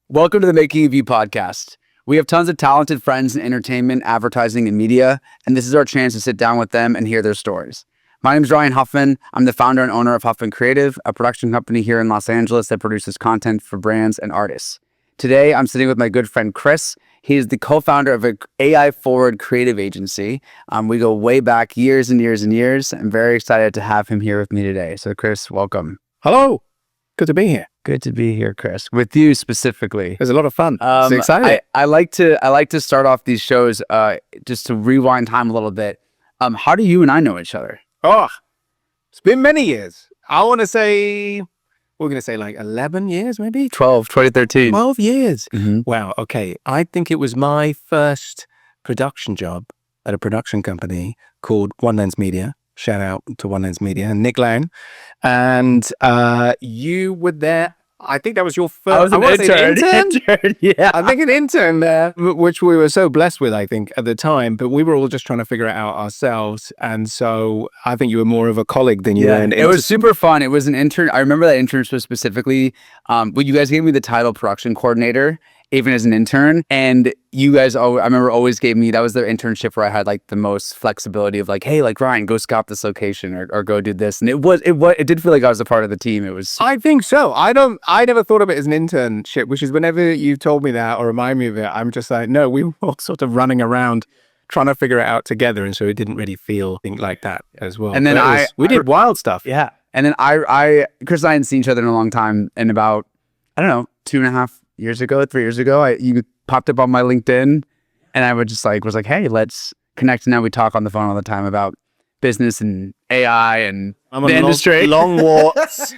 Welcome to the Making of You podcast. We have tons of talented friends in entertainment, advertising, and media, and this is our chance to sit down with them and hear their stories. My name is Ryan Huffman. I'm the founder and owner of Huffman Creative, a production company here in Los Angeles that produces content for brands and artists. Today, I'm sitting with my good friend Chris. He is the co-founder of an AI-forward creative agency. We go way back years and years and years. I'm very excited to have him here with me today. So Chris, welcome. Hello. Good to be here. Good to be here, Chris. With you specifically. It was a lot of fun. It's exciting. I like to start off these shows just to rewind time a little bit. How do you and I know each other? Oh, it's been many years. I want to say, we're going to say like 11 years, maybe? 2013. 12 years. Mm-hmm. Wow. Okay. I think it was my first production job at a production company called One Lens Media. Shout out to One Lens Media and Nick Lang. And you were there. I think that was your first. I was an intern. Yeah. I think an intern there, which we were so blessed with, I think, at the time. But we were all just trying to figure it out ourselves. And so I think you were more of a colleague than you were an intern. It was super fun. It was an intern. I remember that internship specifically. But you guys gave me the title production coordinator, even as an intern. And you guys, I remember always gave me, that was the internship where I had like the most flexibility of like, hey, like Ryan, go scout this location or go do this. And it did feel like I was a part of the team. It was. I think so. I never thought of it as an internship, which is whenever you told me that or remind me of it, I'm just like, no, we were all sort of running around trying to figure it out together. And so it didn't really feel like that as well. And then we did wild stuff. Yeah. And then Chris and I hadn't seen each other in a long time. And about, I don't know, 2.5 years ago, 3 years ago, you popped up on my LinkedIn and I was like, hey, let's connect. And now we talk on the phone all the time about business and AI and the industry. Long walks,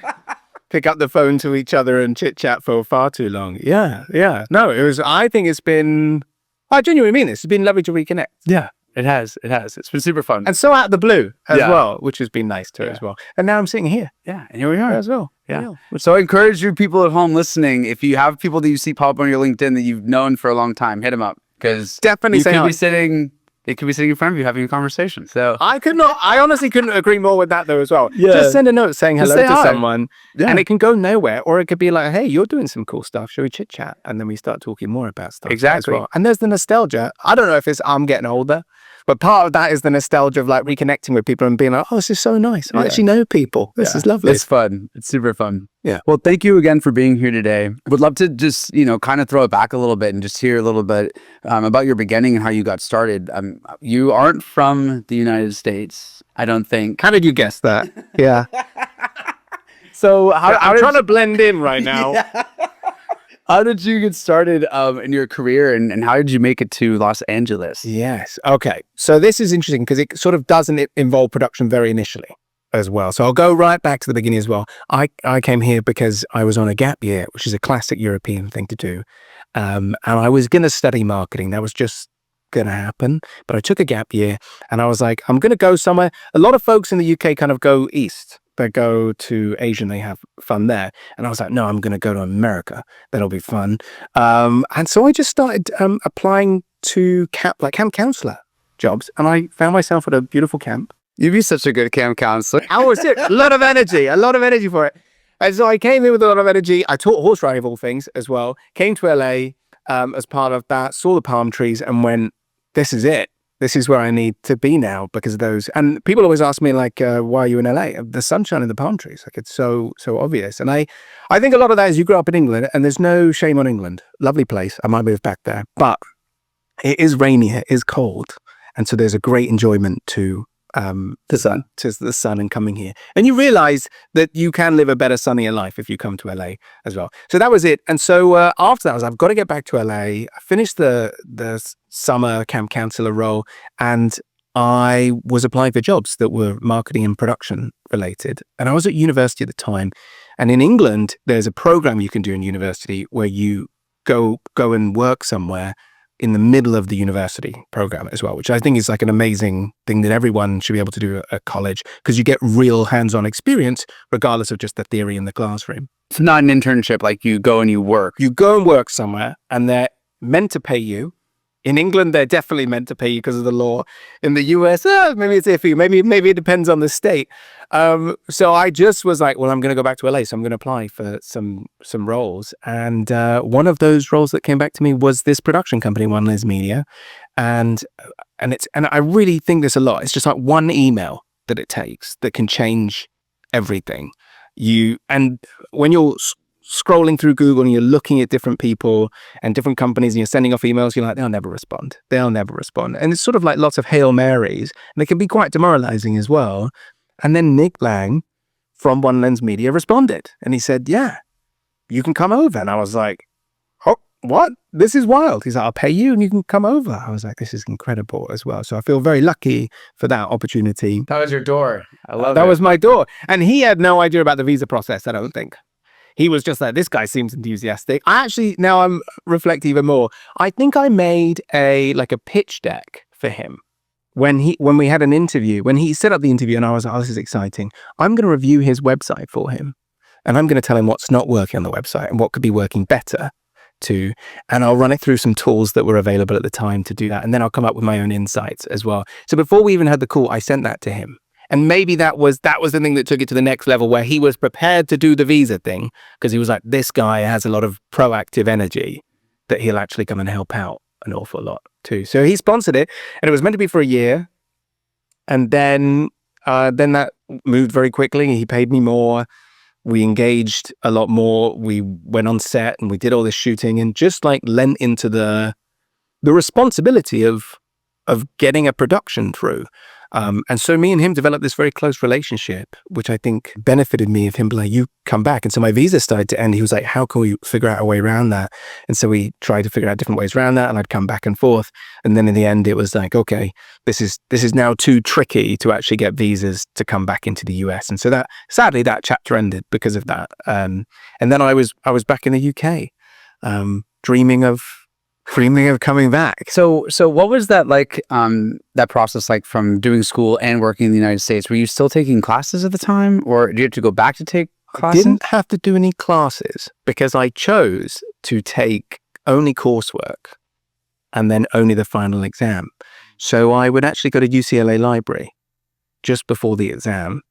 pick up the phone to each other and chit chat for far too long. Yeah. No, I think it's been, I genuinely mean this. It's been lovely to reconnect. Yeah, it has. It's been super fun. And so out of the blue as well, which has been nice too as well. And now I'm sitting here. Yeah, and here we are as well. Yeah. So I encourage you people at home listening, if you have people that you see pop up on your LinkedIn that you've known for a long time, hit them up. Because definitely it could be sitting in front of you having a conversation. So I honestly couldn't agree more with that though as well. Yeah. Just send a note saying hello to hi. someone and it can go nowhere, or it could be like, hey, you're doing some cool stuff. Shall we chit chat? And then we start talking more about stuff. Exactly. As well. And there's the nostalgia. I don't know if I'm getting older, but part of that is the nostalgia of like reconnecting with people and being like, oh, this is so nice. I actually know people. This is lovely. It's fun. It's super fun. Yeah. Well, thank you again for being here today. Would love to just, kind of throw it back a little bit and just hear a little bit about your beginning and how you got started. You aren't from the United States, I don't think. How did you guess that? Yeah. So I'm trying to blend in right now. Yeah. How did you get started in your career and how did you make it to Los Angeles? Yes. Okay. So this is interesting because it sort of doesn't involve production very initially as well. So I'll go right back to the beginning as well. I came here because I was on a gap year, which is a classic European thing to do. And I was going to study marketing. That was just going to happen. But I took a gap year and I was like, I'm going to go somewhere. A lot of folks in the UK kind of go east. They go to Asia and they have fun there. And I was like, no, I'm going to go to America. That'll be fun. And so I just started applying to camp counselor jobs. And I found myself at a beautiful camp. You'd be such a good camp counselor. I was a lot of energy for it. And so I came in with a lot of energy. I taught horse riding of all things as well. Came to LA as part of that, saw the palm trees and went, this is it. This is where I need to be now because of those. And people always ask me like, why are you in LA? The sunshine and the palm trees. Like it's so obvious. And I think a lot of that is you grew up in England and there's no shame on England. Lovely place. I might move back there, but it is rainy. It is cold. And so there's a great enjoyment to the sun and coming here. And you realize that you can live a better, sunnier life if you come to LA as well. So that was it. And so after that, I was like, I've got to get back to LA. I finished the summer camp counselor role and I was applying for jobs that were marketing and production related. And I was at university at the time. And in England, there's a program you can do in university where you go and work somewhere in the middle of the university program as well, which I think is like an amazing thing that everyone should be able to do at college because you get real hands-on experience regardless of just the theory in the classroom. It's not an internship like you go and you work. You go and work somewhere and they're meant to pay you In England, they're definitely meant to pay you because of the law. In the US, maybe it's iffy. Maybe it depends on the state. So I just was like, well, I'm going to go back to LA, so I'm going to apply for some roles. And one of those roles that came back to me was this production company, One Lens Media, and I really think this a lot. It's just like one email that it takes that can change everything. And when you're scrolling through Google and you're looking at different people and different companies and you're sending off emails, you're like, they'll never respond. And it's sort of like lots of Hail Marys, and they can be quite demoralizing as well. And then Nick Lang from One Lens Media responded, and he said, yeah, you can come over. And I was like, oh, what? This is wild. He's like, I'll pay you and you can come over. I was like, this is incredible as well. So I feel very lucky for that opportunity. That was your door. I love that it. was my door. And he had no idea about the visa process, I don't think. He was just like, this guy seems enthusiastic. Now I'm reflecting even more. I think I made a pitch deck for him when we had an interview, when he set up the interview, and I was like, oh, this is exciting. I'm going to review his website for him, and I'm going to tell him what's not working on the website and what could be working better too. And I'll run it through some tools that were available at the time to do that. And then I'll come up with my own insights as well. So before we even had the call, I sent that to him. And maybe that was the thing that took it to the next level, where he was prepared to do the visa thing, because he was like, this guy has a lot of proactive energy that he'll actually come and help out an awful lot too. So he sponsored it, and it was meant to be for a year. And then that moved very quickly. He paid me more. We engaged a lot more. We went on set and we did all this shooting, and just like lent into the responsibility of getting a production through. And so me and him developed this very close relationship, which I think benefited me of him being like, you come back. And so my visa started to end. He was like, how can we figure out a way around that? And so we tried to figure out different ways around that, and I'd come back and forth. And then in the end, it was like, okay, this is now too tricky to actually get visas to come back into the US. And so that, sadly, that chapter ended because of that. And then I was back in the UK, dreaming of coming back. So what was that like, that process like from doing school and working in the United States? Were you still taking classes at the time, or did you have to go back to take classes? I didn't have to do any classes because I chose to take only coursework and then only the final exam. So I would actually go to UCLA library just before the exam.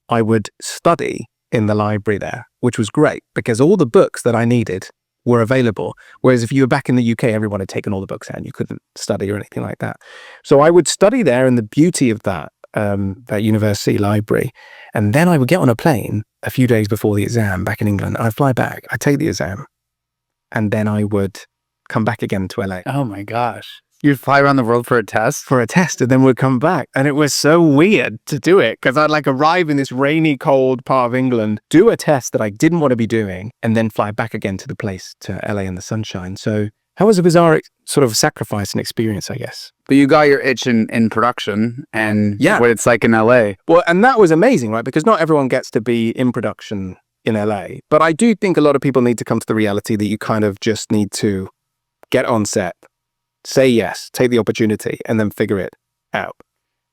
I would study in the library there, which was great because all the books that I needed were available. Whereas if you were back in the UK, everyone had taken all the books out and you couldn't study or anything like that. So I would study there, and the beauty of that university library. And then I would get on a plane a few days before the exam back in England. I'd fly back, I'd take the exam, and then I would come back again to LA. Oh my gosh. You'd fly around the world for a test? For a test, and then we'd come back. And it was so weird to do it because I'd like arrive in this rainy, cold part of England, do a test that I didn't want to be doing, and then fly back again to the place, to LA in the sunshine. So that was a bizarre sort of sacrifice and experience, I guess. But you got your itch in production and Yeah. what it's like in LA. Well, and that was amazing, right? Because not everyone gets to be in production in LA. But I do think a lot of people need to come to the reality that you kind of just need to get on set, say yes, take the opportunity, and then figure it out.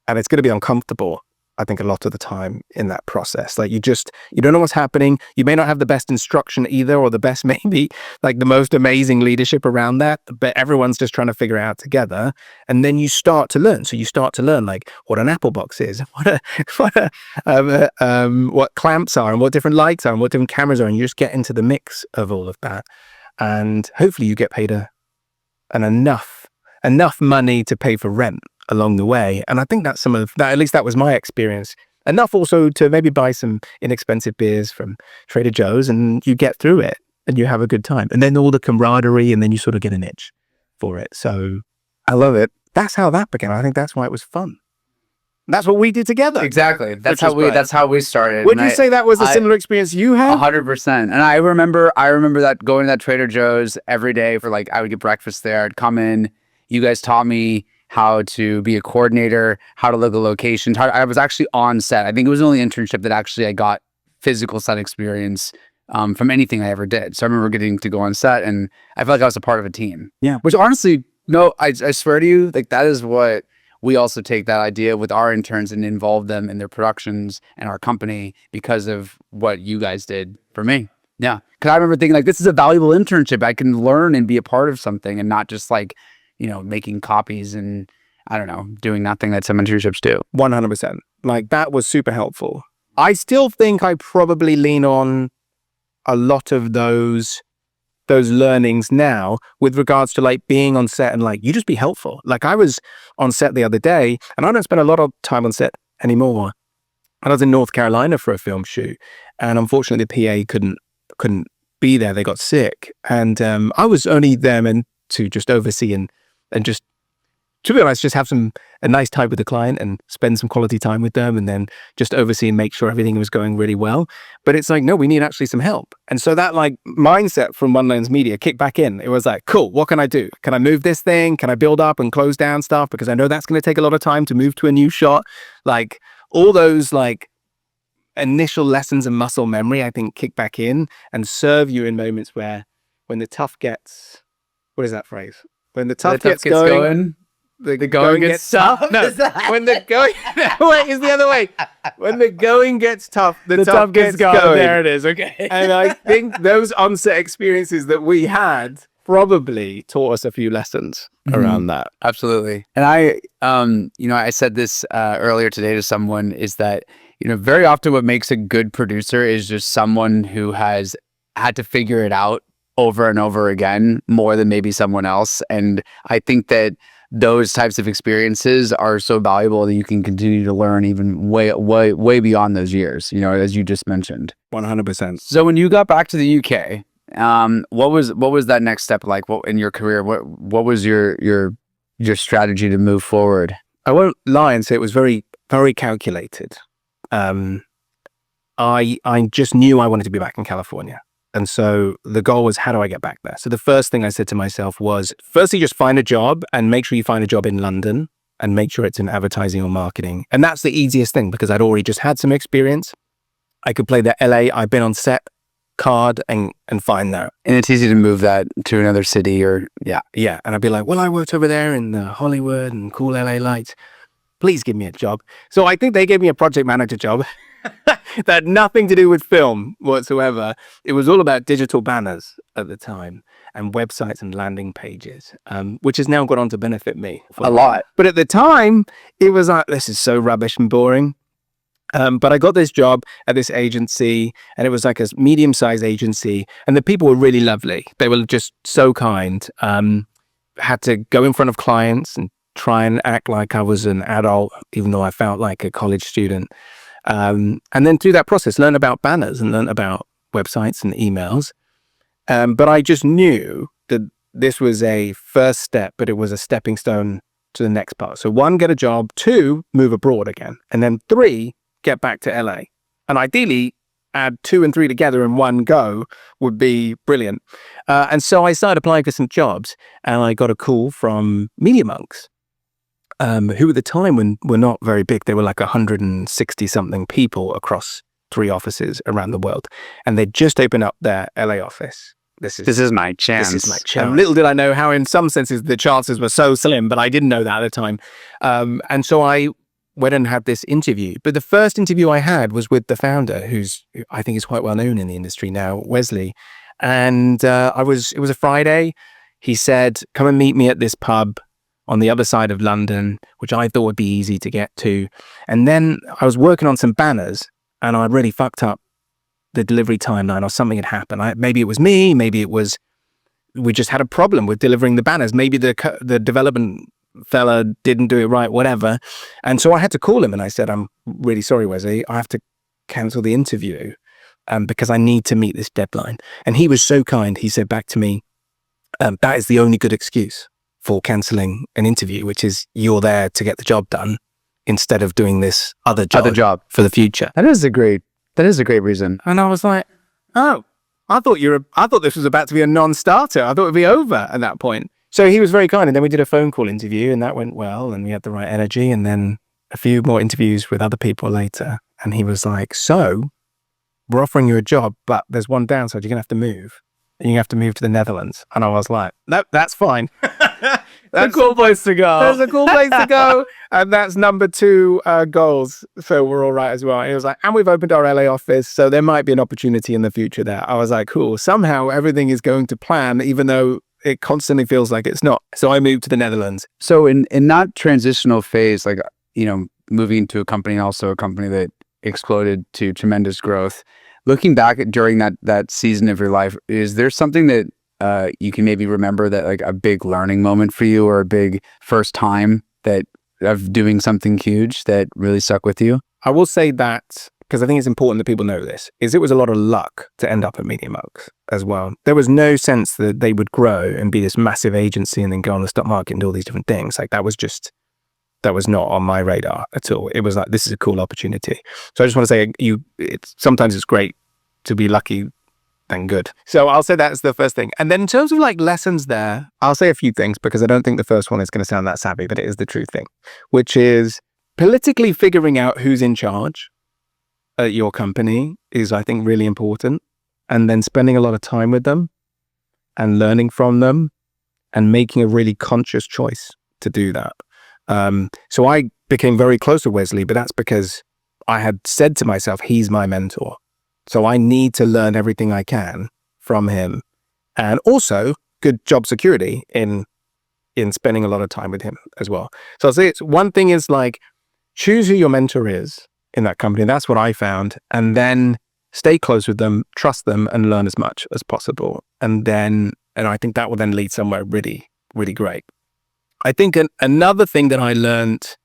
And it's going to be uncomfortable, I think, a lot of the time in that process. Like you don't know what's happening. You may not have the best instruction either, or the best, maybe like the most amazing leadership around that, but everyone's just trying to figure it out together. And then you start to learn. So you start to learn like what an Apple box is, what clamps are, and what different lights are, and what different cameras are. And you just get into the mix of all of that. And hopefully you get paid enough money to pay for rent along the way. And I think that's some of that, at least that was my experience. Enough also to maybe buy some inexpensive beers from Trader Joe's, and you get through it and you have a good time. And then all the camaraderie, and then you sort of get an itch for it. So I love it. that's how that began. I think that's why it was fun. That's what we did together. Exactly. That's Which was how we started. Would you say that was a similar experience you had? 100%. And I remember that going to that Trader Joe's every day for I would get breakfast there. I'd come in. You guys taught me how to be a coordinator, how to look at locations. I was actually on set. I think it was the only internship that actually I got physical set experience from anything I ever did. So I remember getting to go on set, and I felt like I was a part of a team. Yeah. Which honestly, no, I swear to you, that is what we also take that idea with our interns and involve them in their productions and our company because of what you guys did for me. Yeah. Because I remember thinking this is a valuable internship. I can learn and be a part of something and not just making copies and, I don't know, doing nothing that some internships do. 100%. Like, that was super helpful. I still think I probably lean on a lot of those learnings now with regards to like being on set and like, you just be helpful. Like, I was on set the other day, and I don't spend a lot of time on set anymore. And I was in North Carolina for a film shoot, and unfortunately the PA couldn't be there. They got sick, and I was only there meant to just oversee and just, to be honest, just have a nice time with the client and spend some quality time with them, and then just oversee and make sure everything was going really well. But it's like, no, we need actually some help. And so that like mindset from One Lens Media kicked back in. It was like, cool, what can I do? Can I move this thing? Can I build up and close down stuff? Because I know that's going to take a lot of time to move to a new shot. Like, all those like initial lessons and muscle memory, I think, kick back in and serve you in moments where when the tough gets, what is that phrase? When the tough gets going, the going gets tough. No, when the going, wait, it's the other way. When the going gets tough, the tough gets going. There it is. Okay. And I think those on-set experiences that we had probably taught us a few lessons around that. Absolutely. And I said this earlier today to someone, is that, very often what makes a good producer is just someone who has had to figure it out over and over again more than maybe someone else. And I think that those types of experiences are so valuable that you can continue to learn even way beyond those years, as you just mentioned. 100%. So when you got back to the UK, what was that next step like? What in your career? What was your strategy to move forward? I won't lie and say it was very, very calculated. I just knew I wanted to be back in California. And so the goal was, how do I get back there? So the first thing I said to myself was, firstly, just find a job, and make sure you find a job in London, and make sure it's in advertising or marketing. And that's the easiest thing, because I'd already just had some experience. I could play the LA, I've been on set card and find that. And it's easy to move that to another city or, yeah. Yeah. And I'd be like, well, I worked over there in Hollywood and cool LA lights. Please give me a job. So I think they gave me a project manager job that had nothing to do with film whatsoever. It was all about digital banners at the time and websites and landing pages, which has now gone on to benefit me a lot. But at the time, it was like, this is so rubbish and boring. But I got this job at this agency, and it was like a medium-sized agency, and the people were really lovely. They were just so kind. Had to go in front of clients and try and act like I was an adult, even though I felt like a college student. And then through that process, learn about banners and learn about websites and emails. But I just knew that this was a first step, but it was a stepping stone to the next part. So 1, get a job. 2, move abroad again. And then 3, get back to LA. And ideally, add 2 and 3 together in one go would be brilliant. And so I started applying for some jobs, and I got a call from Media Monks, who at the time were not very big. They were like 160 something people across 3 offices around the world. And they just opened up their LA office. This is my chance. This is my chance. Little did I know how in some senses the chances were so slim, but I didn't know that at the time. And so I went and had this interview. But the first interview I had was with the founder, who I think is quite well known in the industry now, Wesley. And it was a Friday. He said, come and meet me at this pub on the other side of London, which I thought would be easy to get to. And then I was working on some banners, and I'd really fucked up the delivery timeline, or something had happened. Maybe it was me, maybe it was, we just had a problem with delivering the banners. Maybe the development fella didn't do it right, whatever. And so I had to call him, and I said, I'm really sorry, Wesley, I have to cancel the interview because I need to meet this deadline. And he was so kind. He said back to me, that is the only good excuse for cancelling an interview, which is you're there to get the job done instead of doing this other job for the future. That is a great reason. And I was like, oh, I thought this was about to be a non-starter. I thought it'd be over at that point. So he was very kind. And then we did a phone call interview, and that went well, and we had the right energy, and then a few more interviews with other people later. And he was like, so we're offering you a job, but there's one downside. You're going to have to move. And you have to move to the Netherlands. And I was like, nope, that's fine. That's a cool place to go. That's a cool place to go. And that's number 2 goals. So we're all right as well. And he was like, and we've opened our LA office, so there might be an opportunity in the future there. I was like, cool. Somehow everything is going to plan, even though it constantly feels like it's not. So I moved to the Netherlands. So in that transitional phase, like, moving to a company, also a company that exploded to tremendous growth, looking back at during that season of your life, is there something that you can maybe remember that like a big learning moment for you, or a big first time that of doing something huge that really stuck with you? I will say that, because I think it's important that people know this, is it was a lot of luck to end up at Media Monks as well. There was no sense that they would grow and be this massive agency and then go on the stock market and do all these different things. Like that was not on my radar at all. It was like, this is a cool opportunity. So I just want to say, sometimes it's great to be lucky than good. So I'll say that's the first thing. And then in terms of like lessons there, I'll say a few things, because I don't think the first one is going to sound that savvy, but it is the true thing, which is politically figuring out who's in charge at your company is, I think, really important. And then spending a lot of time with them and learning from them and making a really conscious choice to do that. So I became very close with Wesley, but that's because I had said to myself, he's my mentor. So I need to learn everything I can from him, and also good job security in spending a lot of time with him as well. So I'll say it's one thing is like, choose who your mentor is in that company. That's what I found. And then stay close with them, trust them, and learn as much as possible. And I think that will then lead somewhere really, really great. I think another thing that I learned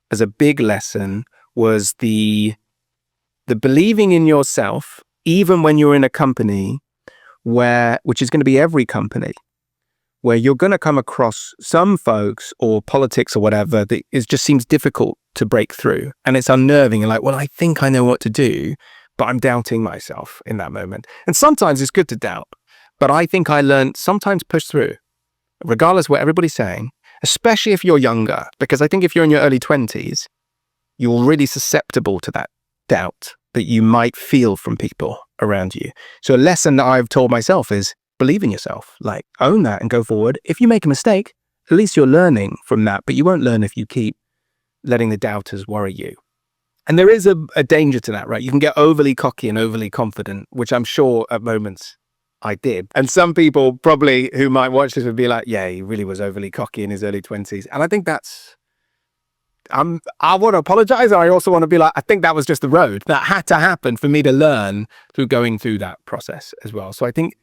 as a big lesson was the believing in yourself, even when you're in a company which is going to be every company, where you're going to come across some folks or politics or whatever that just seems difficult to break through. And it's unnerving. And like, well, I think I know what to do, but I'm doubting myself in that moment. And sometimes it's good to doubt, but I think I learned sometimes push through, regardless of what everybody's saying, especially if you're younger, because I think if you're in your early 20s, you're really susceptible to that doubt that you might feel from people around you. So a lesson that I've told myself is believe in yourself, like own that and go forward. If you make a mistake, at least you're learning from that, but you won't learn if you keep letting the doubters worry you. And there is a danger to that, right? You can get overly cocky and overly confident, which I'm sure at moments I did. And some people probably who might watch this would be like, yeah, he really was overly cocky in his early 20s. And I think I want to apologize. I also want to be like, I think that was just the road that had to happen for me to learn through going through that process as well. So I think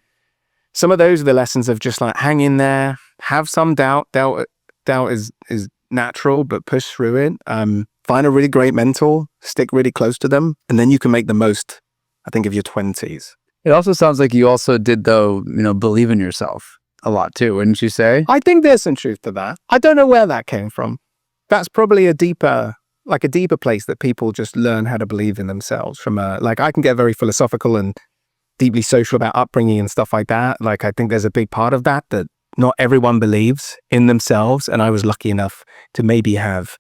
some of those are the lessons of just like hang in there, have some doubt. Doubt is natural, but push through it. Find a really great mentor, stick really close to them, and then you can make the most, I think, of your 20s. It also sounds like you also did, though, believe in yourself a lot too, wouldn't you say? I think there's some truth to that. I don't know where that came from. That's probably a deeper place that people just learn how to believe in themselves from I can get very philosophical and deeply social about upbringing and stuff like that. Like, I think there's a big part of that not everyone believes in themselves. And I was lucky enough to maybe have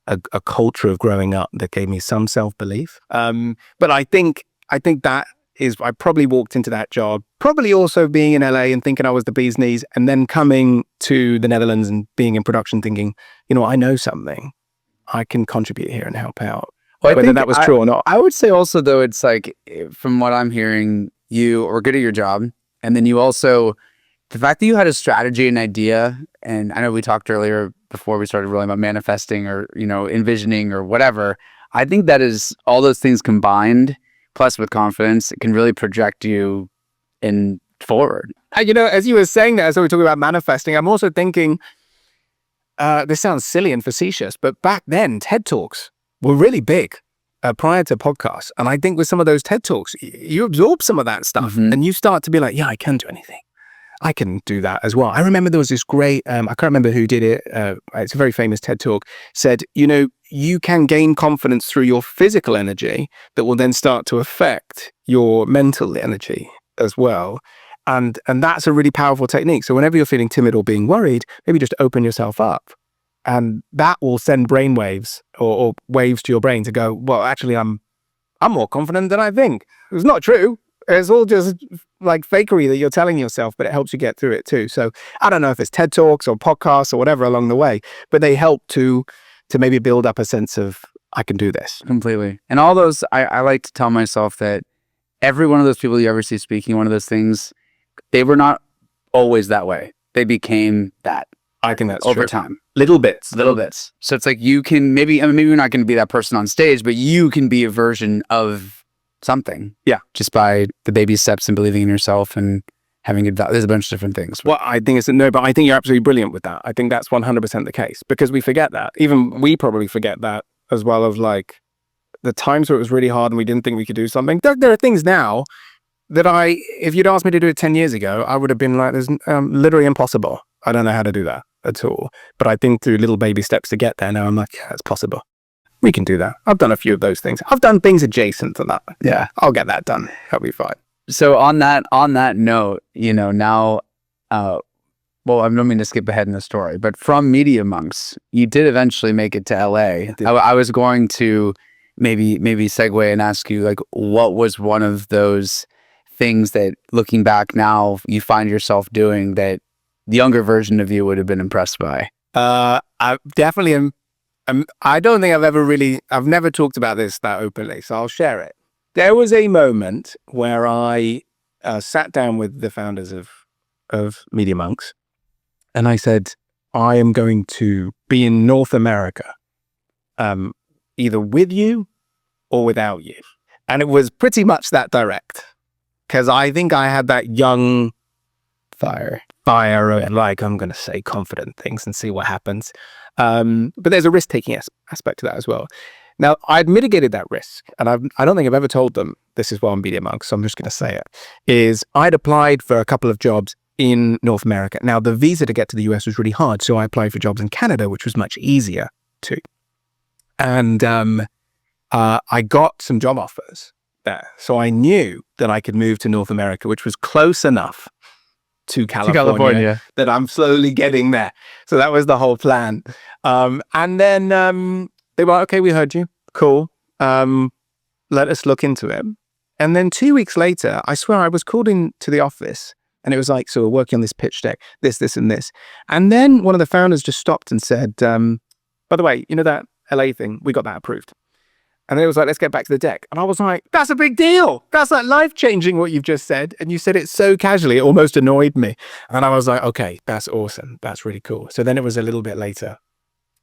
a culture of growing up that gave me some self-belief. But I think that is, I probably walked into that job, probably also being in LA and thinking I was the bee's knees, and then coming to the Netherlands and being in production thinking, I know something. I can contribute here and help out. Well, whether that was true or not. I would say also, though, it's like, from what I'm hearing, you were good at your job. And then you also, the fact that you had a strategy and idea, and I know we talked earlier before we started rolling about manifesting or, envisioning or whatever. I think that is all those things combined, plus with confidence, it can really project you in forward. As you were saying that, as we were talking about manifesting, I'm also thinking, this sounds silly and facetious, but back then, TED Talks were really big prior to podcasts. And I think with some of those TED Talks, you absorb some of that stuff and you start to be like, yeah, I can do anything. I can do that as well. I remember there was this great, I can't remember who did it. It's a very famous TED Talk, said, you can gain confidence through your physical energy that will then start to affect your mental energy as well. And that's a really powerful technique. So whenever you're feeling timid or being worried, maybe just open yourself up. And that will send brain waves or waves to your brain to go, well, actually, I'm more confident than I think. It's not true. It's all just like fakery that you're telling yourself, but it helps you get through it too. So I don't know if it's TED Talks or podcasts or whatever along the way, but they help to maybe build up a sense of, I can do this. Completely. And all those, I like to tell myself that every one of those people you ever see speaking one of those things, they were not always that way. they became that I think that's over true. time. Little bits. Little bits. So it's like you can maybe you're not going to be that person on stage, but you can be a version of something. Yeah. Just by the baby steps and believing in yourself and having there's a bunch of different things. Well, I think but I think you're absolutely brilliant with that. I think that's 100% the case because we forget that. Even we probably forget that as well, of like the times where it was really hard and we didn't think we could do something. There are things now that if you'd asked me to do it 10 years ago, I would have been like, "There's literally impossible. I don't know how to do that at all." But I think through little baby steps to get there now, I'm like, yeah, it's possible. We can do that. I've done a few of those things. I've done things adjacent to that. Yeah. I'll get that done. That'll be fine. So on that note, now, well, I don't mean to skip ahead in the story, but from Media Monks, you did eventually make it to LA. I was going to maybe segue and ask you, like, what was one of those things that, looking back now, you find yourself doing that the younger version of you would have been impressed by? I definitely am. I don't think I've never talked about this that openly, so I'll share it. There was a moment where I sat down with the founders of Media Monks, and I said, I am going to be in North America, either with you or without you. And it was pretty much that direct, because I think I had that young fire, and like, I'm going to say confident things and see what happens. But there's a risk-taking aspect to that as well. Now, I'd mitigated that risk, and I don't think I've ever told them this is why I'm Media Monks, so I'm just going to say it, is I'd applied for a couple of jobs in North America. Now, the visa to get to the US was really hard, so I applied for jobs in Canada, which was much easier too. And I got some job offers there, so I knew that I could move to North America, which was close enough to California, that I'm slowly getting there. So that was the whole plan. And then they were like, okay, we heard you. Cool. Let us look into it. And then 2 weeks later, I swear I was called into the office and it was like, so we're working on this pitch deck, this, and this. And then one of the founders just stopped and said, by the way, that LA thing, we got that approved. And then it was like, let's get back to the deck. And I was like, that's a big deal. That's like life-changing what you've just said. And you said it so casually, it almost annoyed me. And I was like, okay, that's awesome. That's really cool. So then it was a little bit later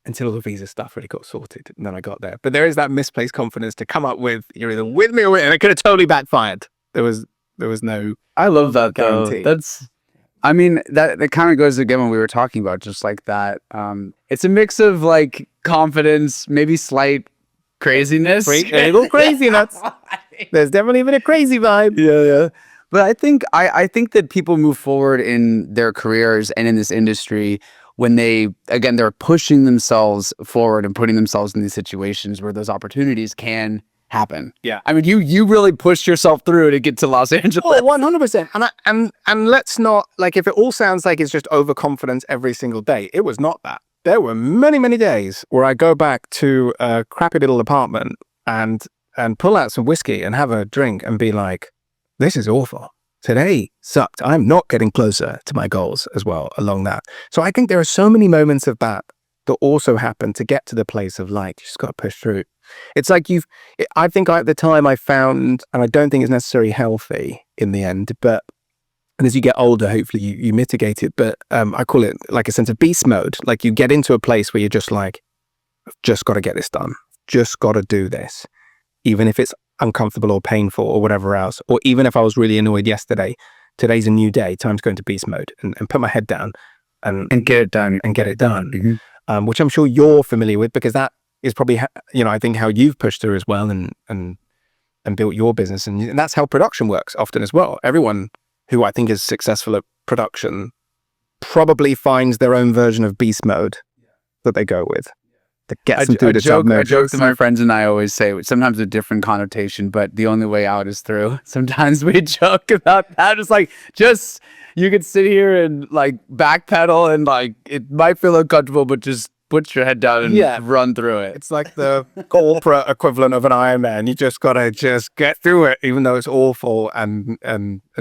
until all the visa stuff really got sorted. And then I got there. But there is that misplaced confidence to come up with, you're either with me or with me. And it could have totally backfired. There was no I love that guarantee. Though. That kind of goes again when we were talking about just like that. It's a mix of like confidence, maybe slight craziness. A little craziness. There's definitely even a crazy vibe. Yeah. But I think that people move forward in their careers and in this industry when they're pushing themselves forward and putting themselves in these situations where those opportunities can happen. Yeah. I mean, you really pushed yourself through to get to Los Angeles. Oh, 100%. And let's not, like, if it all sounds like it's just overconfidence every single day, it was not that. There were many, many days where I go back to a crappy little apartment and pull out some whiskey and have a drink and be like, this is awful. Today sucked. I'm not getting closer to my goals as well along that. So I think there are so many moments of that also happen to get to the place of like, you just got to push through. It's like I think at the time I found, and I don't think it's necessarily healthy in the end, but and as you get older, hopefully you mitigate it. But I call it like a sense of beast mode. Like you get into a place where you're just like, I've just got to get this done. Just got to do this. Even if it's uncomfortable or painful or whatever else. Or even if I was really annoyed yesterday, today's a new day. Time to go into beast mode and put my head down and get it done. Mm-hmm. Which I'm sure you're familiar with because that is probably, I think how you've pushed through as well and built your business. And that's how production works often as well. Everyone who I think is successful at production probably finds their own version of beast mode that they go with. That gets them through the job mode. I joke that my friends and I always say, sometimes a different connotation, but the only way out is through. Sometimes we joke about that. It's like, you could sit here and like backpedal and like, it might feel uncomfortable, but just put your head down and run through it. It's like the corporate equivalent of an Ironman. You just got to get through it, even though it's awful and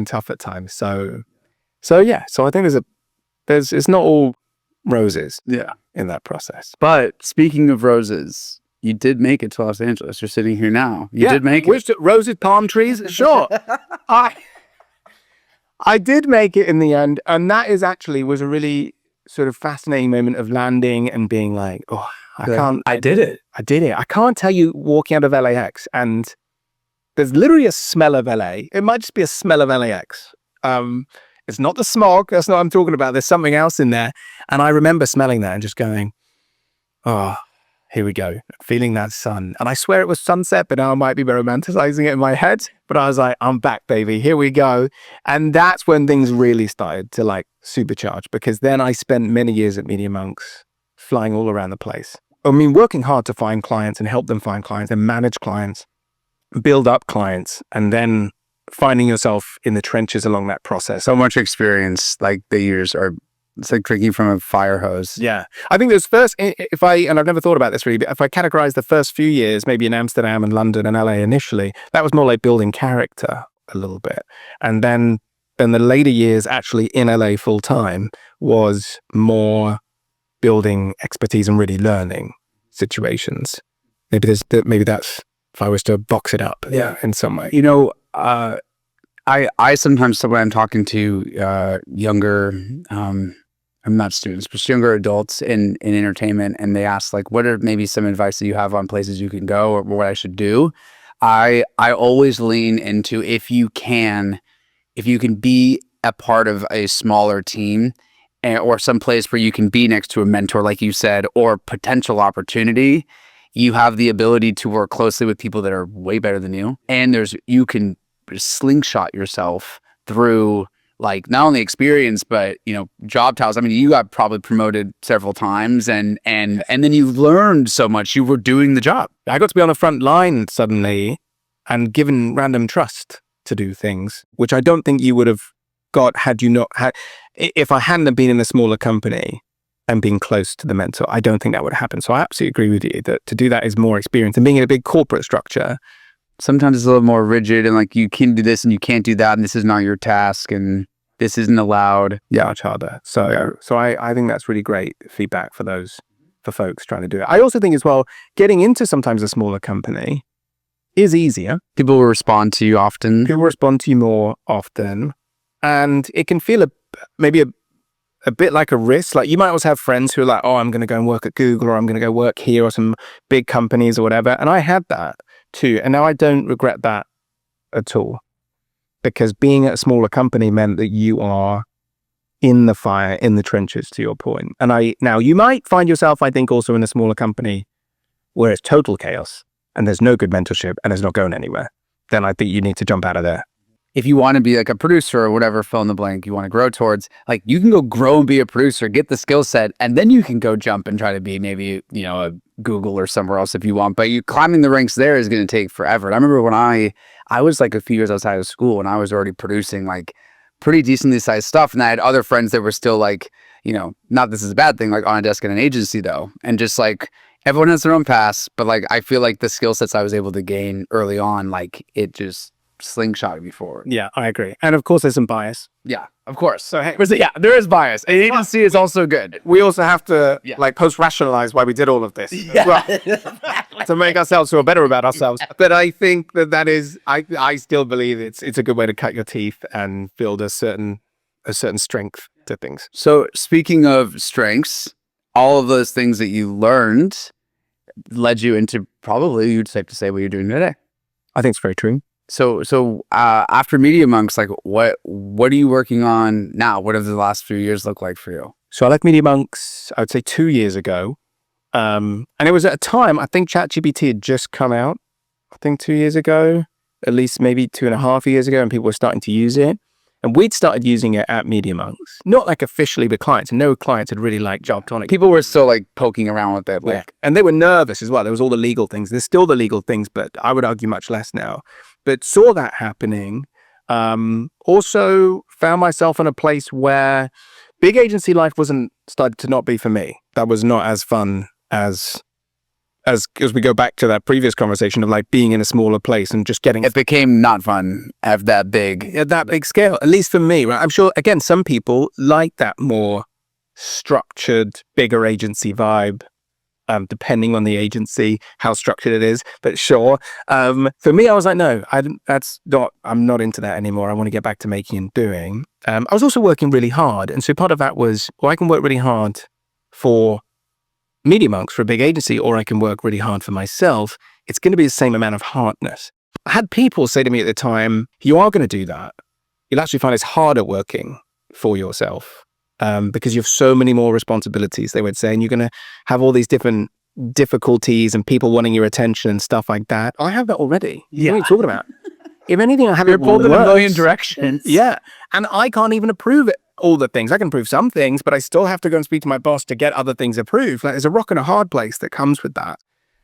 tough at times. So yeah. So I think it's not all roses. Yeah. In that process. But speaking of roses, you did make it to Los Angeles. You're sitting here now. You did make it. Roses, palm trees. Sure. I I did make it in the end. And that is actually was a really sort of fascinating moment of landing and being like, oh, I did it. I did it. I can't tell you walking out of LAX and there's literally a smell of LA. It might just be a smell of LAX. It's not the smog. That's not what I'm talking about. There's something else in there. And I remember smelling that and just going, oh, here we go. Feeling that sun. And I swear it was sunset, but now I might be romanticizing it in my head. But I was like, I'm back, baby. Here we go. And that's when things really started to like supercharge, because then I spent many years at Media Monks flying all around the place. I mean, working hard to find clients and help them find clients and manage clients, build up clients, and then finding yourself in the trenches along that process. So much experience, like the years are, it's like drinking from a fire hose. Yeah. I think those first, and I've never thought about this really, but if I categorize the first few years, maybe in Amsterdam and London and LA initially, that was more like building character a little bit. And then the later years actually in LA full time was more building expertise and really learning situations. Maybe that's, if I was to box it up in some way. You know, I sometimes, when I'm talking to younger, I'm not students, but younger adults in entertainment, and they ask like, what are maybe some advice that you have on places you can go or what I should do? I always lean into, if you can be a part of a smaller team or some place where you can be next to a mentor, like you said, or potential opportunity, you have the ability to work closely with people that are way better than you. And you can slingshot yourself through like not only experience, but, you know, job titles. I mean, you got probably promoted several times and then you learned so much. You were doing the job. I got to be on the front line suddenly and given random trust to do things, which I don't think you would have got had you not had, if I hadn't been in a smaller company and being close to the mentor. I don't think that would happen. So I absolutely agree with you that to do that is more experience, and being in a big corporate structure. Sometimes it's a little more rigid and like you can do this and you can't do that and this is not your task and this isn't allowed. Yeah, much harder. So I think that's really great feedback for folks trying to do it. I also think as well, getting into sometimes a smaller company is easier. People will respond to you often. People respond to you more often. And it can feel maybe a bit like a risk. Like you might always have friends who are like, oh, I'm going to go and work at Google, or I'm going to go work here, or some big companies or whatever. And I had that too. And now I don't regret that at all, because being at a smaller company meant that you are in the fire, in the trenches, to your point. And now you might find yourself, I think, also in a smaller company where it's total chaos and there's no good mentorship and it's not going anywhere. Then I think you need to jump out of there. If you want to be like a producer or whatever, fill in the blank, you want to grow towards, like you can go grow and be a producer, get the skill set, and then you can go jump and try to be maybe, you know, a Google or somewhere else if you want. But you climbing the ranks there is going to take forever. And I remember when I was like a few years outside of school and I was already producing like pretty decently sized stuff. And I had other friends that were still like, you know, not this is a bad thing, like on a desk in an agency though. And just like everyone has their own paths, but like I feel like the skill sets I was able to gain early on, like it just slingshot me forward. Yeah, I agree. And of course, there's some bias. Yeah, of course. So hey, yeah, there is bias. An agency is also good. We also have to like post-rationalize why we did all of this as well, to make ourselves feel better about ourselves. But I think that is, I still believe it's a good way to cut your teeth and build a certain strength to things. So speaking of strengths, all of those things that you learned led you into probably, you'd safe to say, what you're doing today. I think it's very true. So after Media Monks, like what are you working on now? What have the last few years looked like for you? So I left Media Monks, I would say 2 years ago. And it was at a time, I think ChatGPT had just come out, I think 2 years ago, at least maybe 2.5 years ago, and people were starting to use it. And we'd started using it at Media Monks, not like officially with clients. No clients had really like jumped on it. People were still like poking around with it. Like, and they were nervous as well. There was all the legal things. There's still the legal things, but I would argue much less now. But saw that happening. Also found myself in a place where big agency life started to not be for me. That was not as fun as we go back to that previous conversation of like being in a smaller place and just getting. It became not fun at that big scale, at least for me, right? I'm sure, again, some people like that more structured, bigger agency vibe. depending on the agency, how structured it is. But sure. For me, I was like, no, I'm not into that anymore. I want to get back to making and doing. I was also working really hard. And so part of that was, well, I can work really hard for Media Monks, for a big agency, or I can work really hard for myself. It's going to be the same amount of hardness. I had people say to me at the time, you are going to do that. You'll actually find it's harder working for yourself because you have so many more responsibilities, they would say, and you're going to have all these different difficulties and people wanting your attention and stuff like that. I have that already. Yeah. What are you talking about? If anything, I have You're it pulled in a worse. million directions. Yeah. And I can't even approve it, all the things. I can approve some things, but I still have to go and speak to my boss to get other things approved. Like, there's a rock and a hard place that comes with that.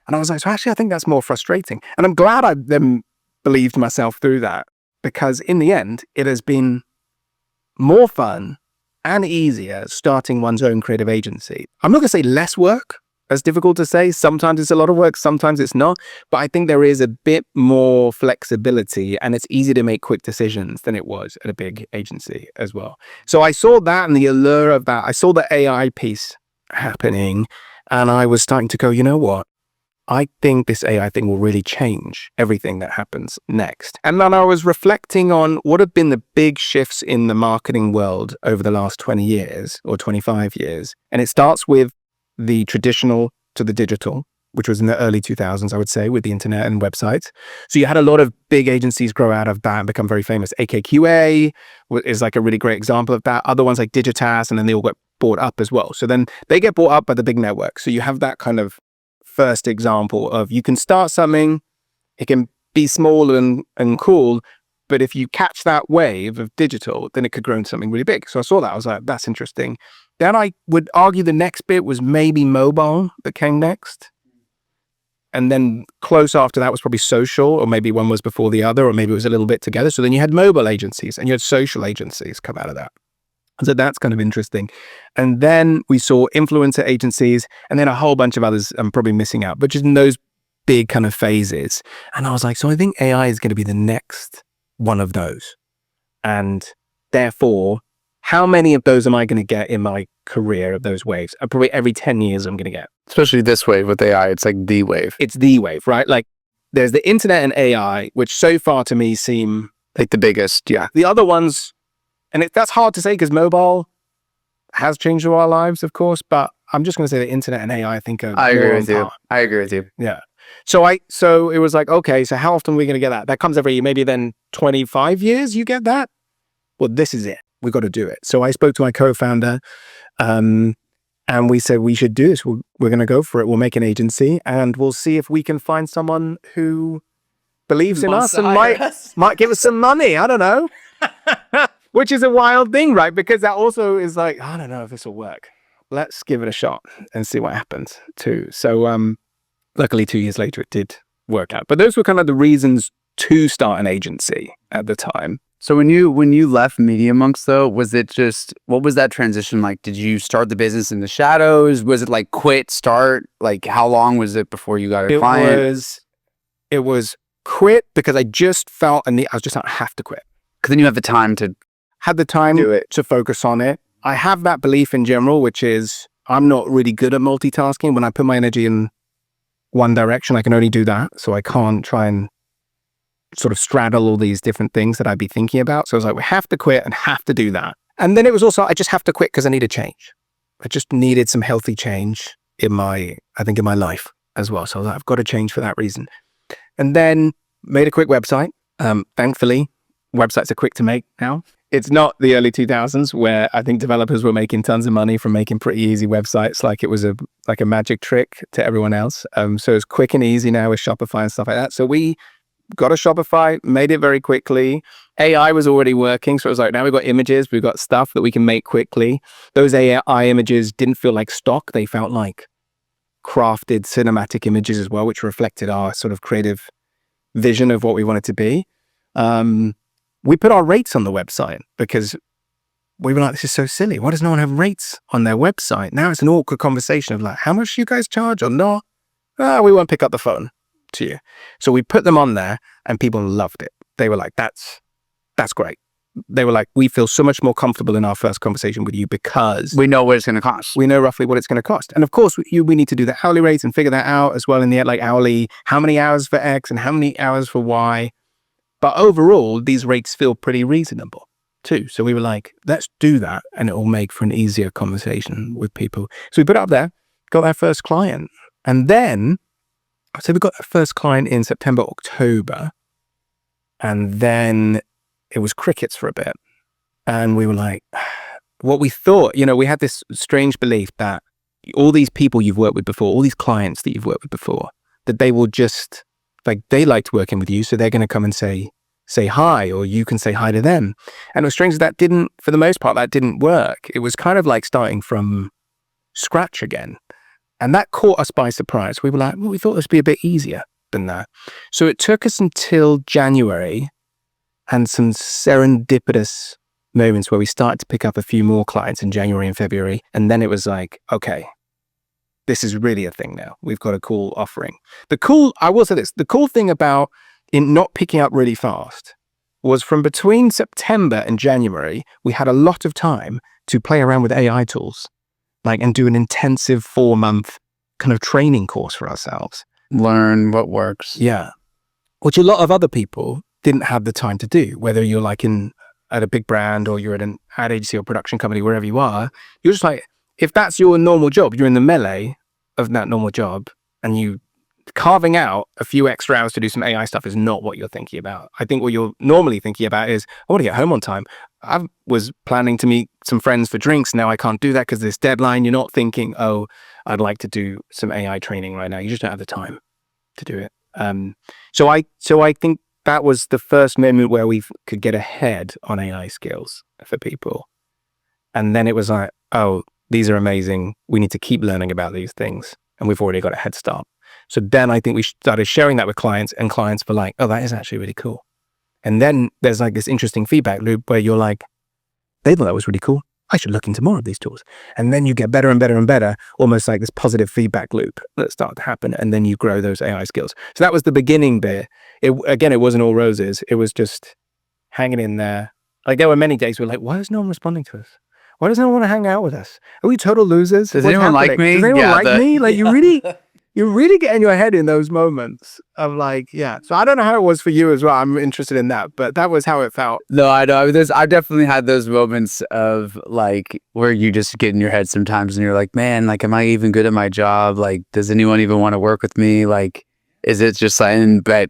And I was like, so actually, I think that's more frustrating. And I'm glad I then believed myself through that, because in the end, it has been more fun and easier starting one's own creative agency. I'm not going to say less work. That's difficult to say. Sometimes it's a lot of work, sometimes it's not. But I think there is a bit more flexibility and it's easier to make quick decisions than it was at a big agency as well. So I saw that and the allure of that. I saw the AI piece happening and I was starting to go, you know what? I think this AI thing will really change everything that happens next. And then I was reflecting on what have been the big shifts in the marketing world over the last 20 years or 25 years. And it starts with the traditional to the digital, which was in the early 2000s, I would say, with the internet and websites. So you had a lot of big agencies grow out of that and become very famous. AKQA is like a really great example of that. Other ones like Digitas, and then they all get bought up as well. So then they get bought up by the big network. So you have that kind of first example of you can start something, it can be small and cool, but if you catch that wave of digital, then it could grow into something really big. So I saw that, I was like, that's interesting. Then I would argue the next bit was maybe mobile that came next. And then close after that was probably social, or maybe one was before the other, or maybe it was a little bit together. So then you had mobile agencies and you had social agencies come out of that. So that's kind of interesting. And then we saw influencer agencies and then a whole bunch of others I'm probably missing out, but just in those big kind of phases. And I was like, so I think AI is going to be the next one of those. And therefore, how many of those am I going to get in my career of those waves? Probably every 10 years I'm going to get. Especially this wave with AI, it's like the wave. It's the wave, right? Like there's the internet and AI, which so far to me seem Like the biggest, yeah. the other ones. And that's hard to say because mobile has changed our lives, of course, but I'm just going to say the internet and AI, I think are I more agree on with you. par. I agree with you. Yeah. So it was like, okay, so how often are we going to get that? That comes every maybe then 25 years you get that? Well, this is it. We've got to do it. So I spoke to my co-founder and we said we should do this. We're going to go for it. We'll make an agency and we'll see if we can find someone who believes in us and might give us some money. I don't know. Which is a wild thing, right? Because that also is like, I don't know if this will work. Let's give it a shot and see what happens too. So luckily 2 years later, it did work out. But those were kind of the reasons to start an agency at the time. So when you left Media Monks though, was it just, what was that transition like? Did you start the business in the shadows? Was it like quit, start? Like how long was it before you got a client? It was quit because I just felt, I was just like, I have to quit. Because then you have the time to Had the time do it. to focus on it. I have that belief in general, which is I'm not really good at multitasking. When I put my energy in one direction, I can only do that. So I can't try and sort of straddle all these different things that I'd be thinking about. So I was like, we have to quit and have to do that. And then it was also, I just have to quit because I need a change. I just needed some healthy change in my life as well. So I was like, I've got to change for that reason. And then made a quick website. Thankfully, websites are quick to make now. It's not the early 2000s where I think developers were making tons of money from making pretty easy websites like it was a magic trick to everyone else. So it's quick and easy now with Shopify and stuff like that. So we got a Shopify, made it very quickly. AI was already working. So it was like, now we've got images, we've got stuff that we can make quickly. Those AI images didn't feel like stock. They felt like crafted cinematic images as well, which reflected our sort of creative vision of what we wanted to be. We put our rates on the website because we were like, this is so silly. Why does no one have rates on their website? Now it's an awkward conversation of like, how much do you guys charge or not? We won't pick up the phone to you. So we put them on there and people loved it. They were like, that's great. they were like, we feel so much more comfortable in our first conversation with you because We know what it's going to cost. we know roughly what it's going to cost. And of course, we need to do the hourly rates and figure that out as well in the like hourly, how many hours for X and how many hours for Y. But overall, these rates feel pretty reasonable too. So we were like, let's do that and it will make for an easier conversation with people. So we put it up there, got our first client. And then, so we got our first client in September, October. And then it was crickets for a bit. And we were like, what we thought, we had this strange belief that all these people you've worked with before, all these clients that you've worked with before, that they will just, like, they liked working with you. So they're going to come and say hi, or you can say hi to them. And it was strange that didn't, for the most part, that didn't work. It was kind of like starting from scratch again. And that caught us by surprise. We were like, well, we thought this would be a bit easier than that. So it took us until January and some serendipitous moments where we started to pick up a few more clients in January and February. And then it was like, okay, this is really a thing now. We've got a cool offering. I will say this, the cool thing about in not picking up really fast was from between September and January, we had a lot of time to play around with AI tools, and do an intensive 4-month kind of training course for ourselves. Learn what works. Yeah. Which a lot of other people didn't have the time to do, whether you're at a big brand or you're at an ad agency or production company, wherever you are, you're just like, if that's your normal job, you're in the melee of that normal job, and you carving out a few extra hours to do some AI stuff is not what you're thinking about. I think what you're normally thinking about is, I want to get home on time. I was planning to meet some friends for drinks. Now I can't do that because of this deadline. You're not thinking, oh, I'd like to do some AI training right now. You just don't have the time to do it. So I think that was the first moment where we could get ahead on AI skills for people. And then it was like, oh, these are amazing. We need to keep learning about these things. And we've already got a head start. So then I think we started sharing that with clients, and clients were like, oh, that is actually really cool. And then there's this interesting feedback loop where you're like, they thought that was really cool. I should look into more of these tools. And then you get better and better and better, almost like this positive feedback loop that started to happen. And then you grow those AI skills. So that was the beginning bit. It wasn't all roses. It was just hanging in there. There were many days where why is no one responding to us? Why does no one want to hang out with us? Are we total losers? Does anyone like me? Does anyone like me? You really get in your head in those moments of So I don't know how it was for you as well. I'm interested in that, but that was how it felt. No, I know. I've definitely had those moments of where you just get in your head sometimes and you're like, man, am I even good at my job? Does anyone even want to work with me? Is it just but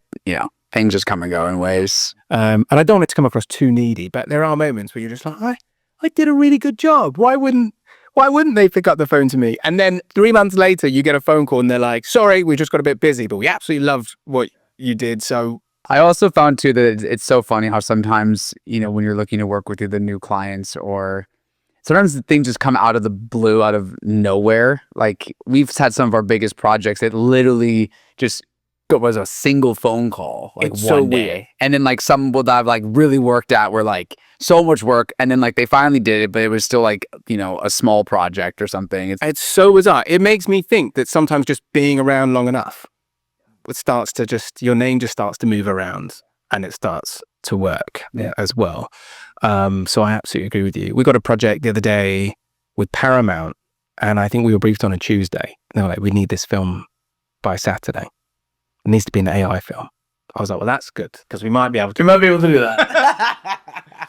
things just come and go in waves. And I don't want it to come across too needy, but there are moments where you're just like, I did a really good job. Why wouldn't they pick up the phone to me? And then 3 months later, you get a phone call and they're like, sorry, we just got a bit busy, but we absolutely loved what you did. So I also found too that it's so funny how sometimes, when you're looking to work with the new clients, or sometimes things just come out of the blue, out of nowhere. We've had some of our biggest projects that literally just was a single phone call, it's one so day. weird. And then some will that I've really worked at were so much work, and then they finally did it, but it was still a small project or something. It's so bizarre. It makes me think that sometimes just being around long enough, your name just starts to move around and it starts to work as well. So I absolutely agree with you. We got a project the other day with Paramount, and I think we were briefed on a Tuesday. They were like, we need this film by Saturday. It needs to be an AI film. I was like, well, that's good, because we might be able to do that.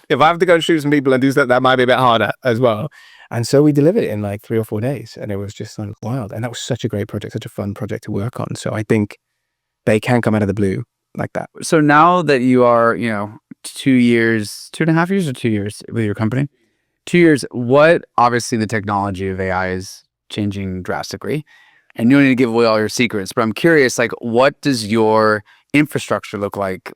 If I have to go and shoot some people and do that might be a bit harder as well. And so we delivered it in 3 or 4 days, and it was just wild. And that was such a great project, such a fun project to work on. So I think they can come out of the blue like that. So now that you are, 2 years, 2.5 years or 2 years with your company, 2 years, obviously the technology of AI is changing drastically, and you don't need to give away all your secrets, but I'm curious, what does your infrastructure look like?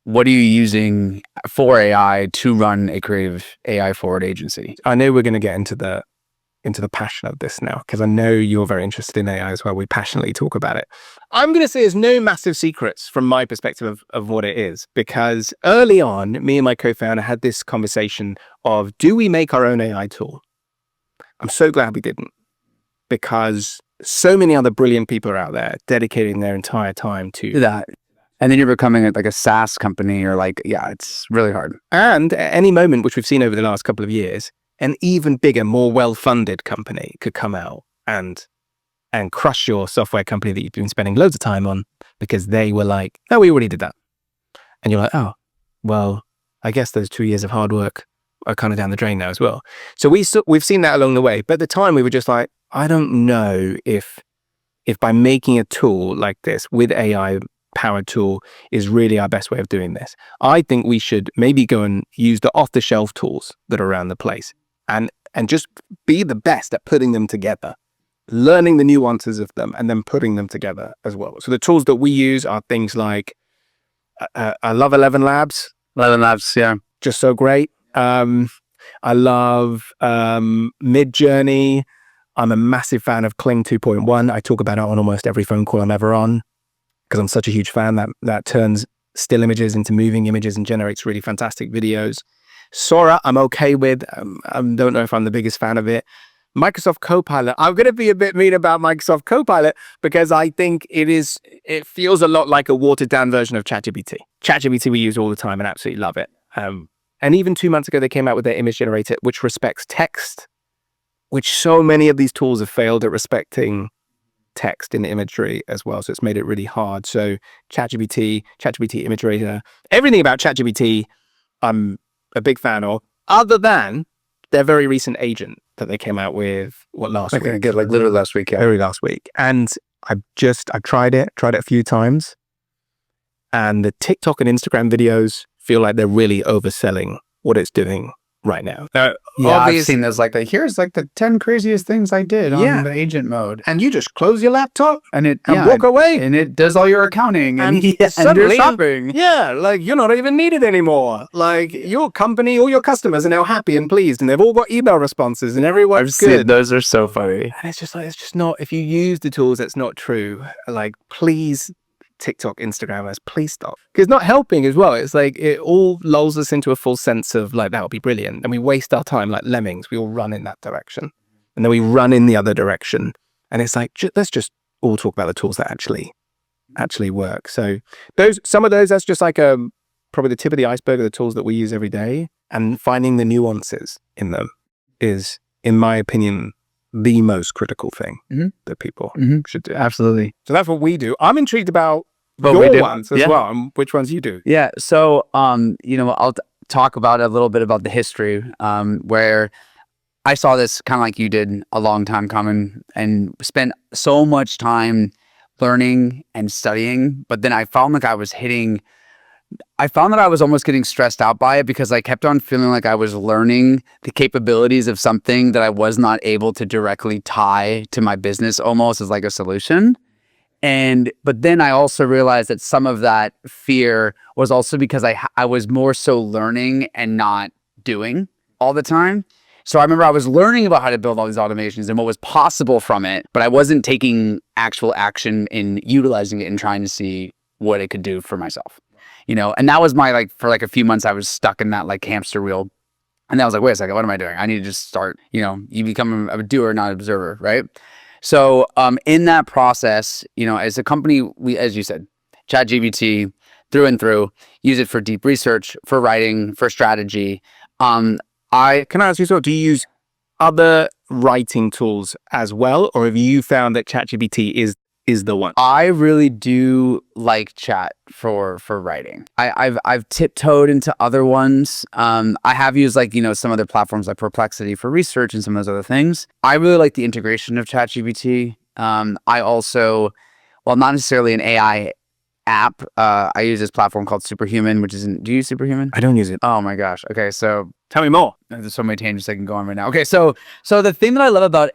What are you using for AI to run a creative AI forward agency? I know we're going to get into the passion of this now, because I know you're very interested in AI as well. We passionately talk about it. I'm going to say there's no massive secrets from my perspective of what it is, because early on, me and my co-founder had this conversation of, do we make our own AI tool? I'm so glad we didn't, because so many other brilliant people are out there dedicating their entire time to that. And then you're becoming like a SaaS company or like, yeah, it's really hard. And at any moment, which we've seen over the last couple of years, an even bigger, more well-funded company could come out and crush your software company that you've been spending loads of time on because they were like, oh, we already did that. And you're like, oh, well, I guess those 2 years of hard work are kind of down the drain now as well. So we've seen that along the way. But at the time we were just like, I don't know if by making a tool like this with AI powered tool is really our best way of doing this. I think we should maybe go and use the off-the-shelf tools that are around the place and just be the best at putting them together, learning the nuances of them and then putting them together as well. So the tools that we use are things like, I love 11 Labs. 11 Labs, yeah. Just so great. I love Midjourney. I'm a massive fan of Kling 2.1. I talk about it on almost every phone call I'm ever on because I'm such a huge fan that turns still images into moving images and generates really fantastic videos. Sora, I'm okay with. I don't know if I'm the biggest fan of it. Microsoft Copilot. I'm going to be a bit mean about Microsoft Copilot because I think it feels a lot like a watered down version of ChatGPT. ChatGPT we use all the time and absolutely love it. And even 2 months ago, they came out with their image generator, which respects text, which so many of these tools have failed at respecting text in imagery as well. So it's made it really hard. So ChatGPT image generator, everything about ChatGPT, I'm a big fan of, other than their very recent agent that they came out with, last week? Like literally last week, yeah. Very last week. And I've tried it a few times. And the TikTok and Instagram videos feel like they're really overselling what it's doing right now. I've seen those like here's like the 10 craziest things I did on the agent mode. And you just close your laptop and walk away. And it does all your accounting and suddenly, your shopping. Yeah, like you're not even needed anymore. Like your company, all your customers are now happy and pleased and they've all got email responses and everyone's good. Those are so funny. And it's just not, if you use the tools, that's not true. Like, please, TikTok, Instagrammers, please stop. Because it's not helping as well. It's like it all lulls us into a false sense of like, that would be brilliant. And we waste our time like lemmings. We all run in that direction. And then we run in the other direction. And it's like, let's just all talk about the tools that actually work. So some of those, that's just like probably the tip of the iceberg of the tools that we use every day. And finding the nuances in them is, in my opinion, the most critical thing that people should do. Absolutely. So that's what we do. I'm intrigued about your ones as well, and which ones you do. Yeah. So, I'll talk about a little bit about the history, where I saw this kind of like you did a long time coming and spent so much time learning and studying. But then I found that I was almost getting stressed out by it because I kept on feeling like I was learning the capabilities of something that I was not able to directly tie to my business almost as like a solution. But then I also realized that some of that fear was also because I was more so learning and not doing all the time. So I remember I was learning about how to build all these automations and what was possible from it, but I wasn't taking actual action in utilizing it and trying to see what it could do for myself. And that was my, for a few months, I was stuck in that like hamster wheel. And then I was like, wait a second, what am I doing? I need to just start, you become a doer, not an observer, right? So in that process, as a company, we, as you said, ChatGPT through and through, use it for deep research, for writing, for strategy. Can I ask you, do you use other writing tools as well? Or have you found that ChatGPT is the one? I really do like chat for writing. I've tiptoed into other ones. I have used some other platforms like Perplexity for research and some of those other things. I really like the integration of ChatGPT. I also, well, not necessarily an AI app. I use this platform called Superhuman, do you use Superhuman? I don't use it. Oh my gosh. Okay, so tell me more. There's so many tangents I can go on right now. Okay, so the thing that I love about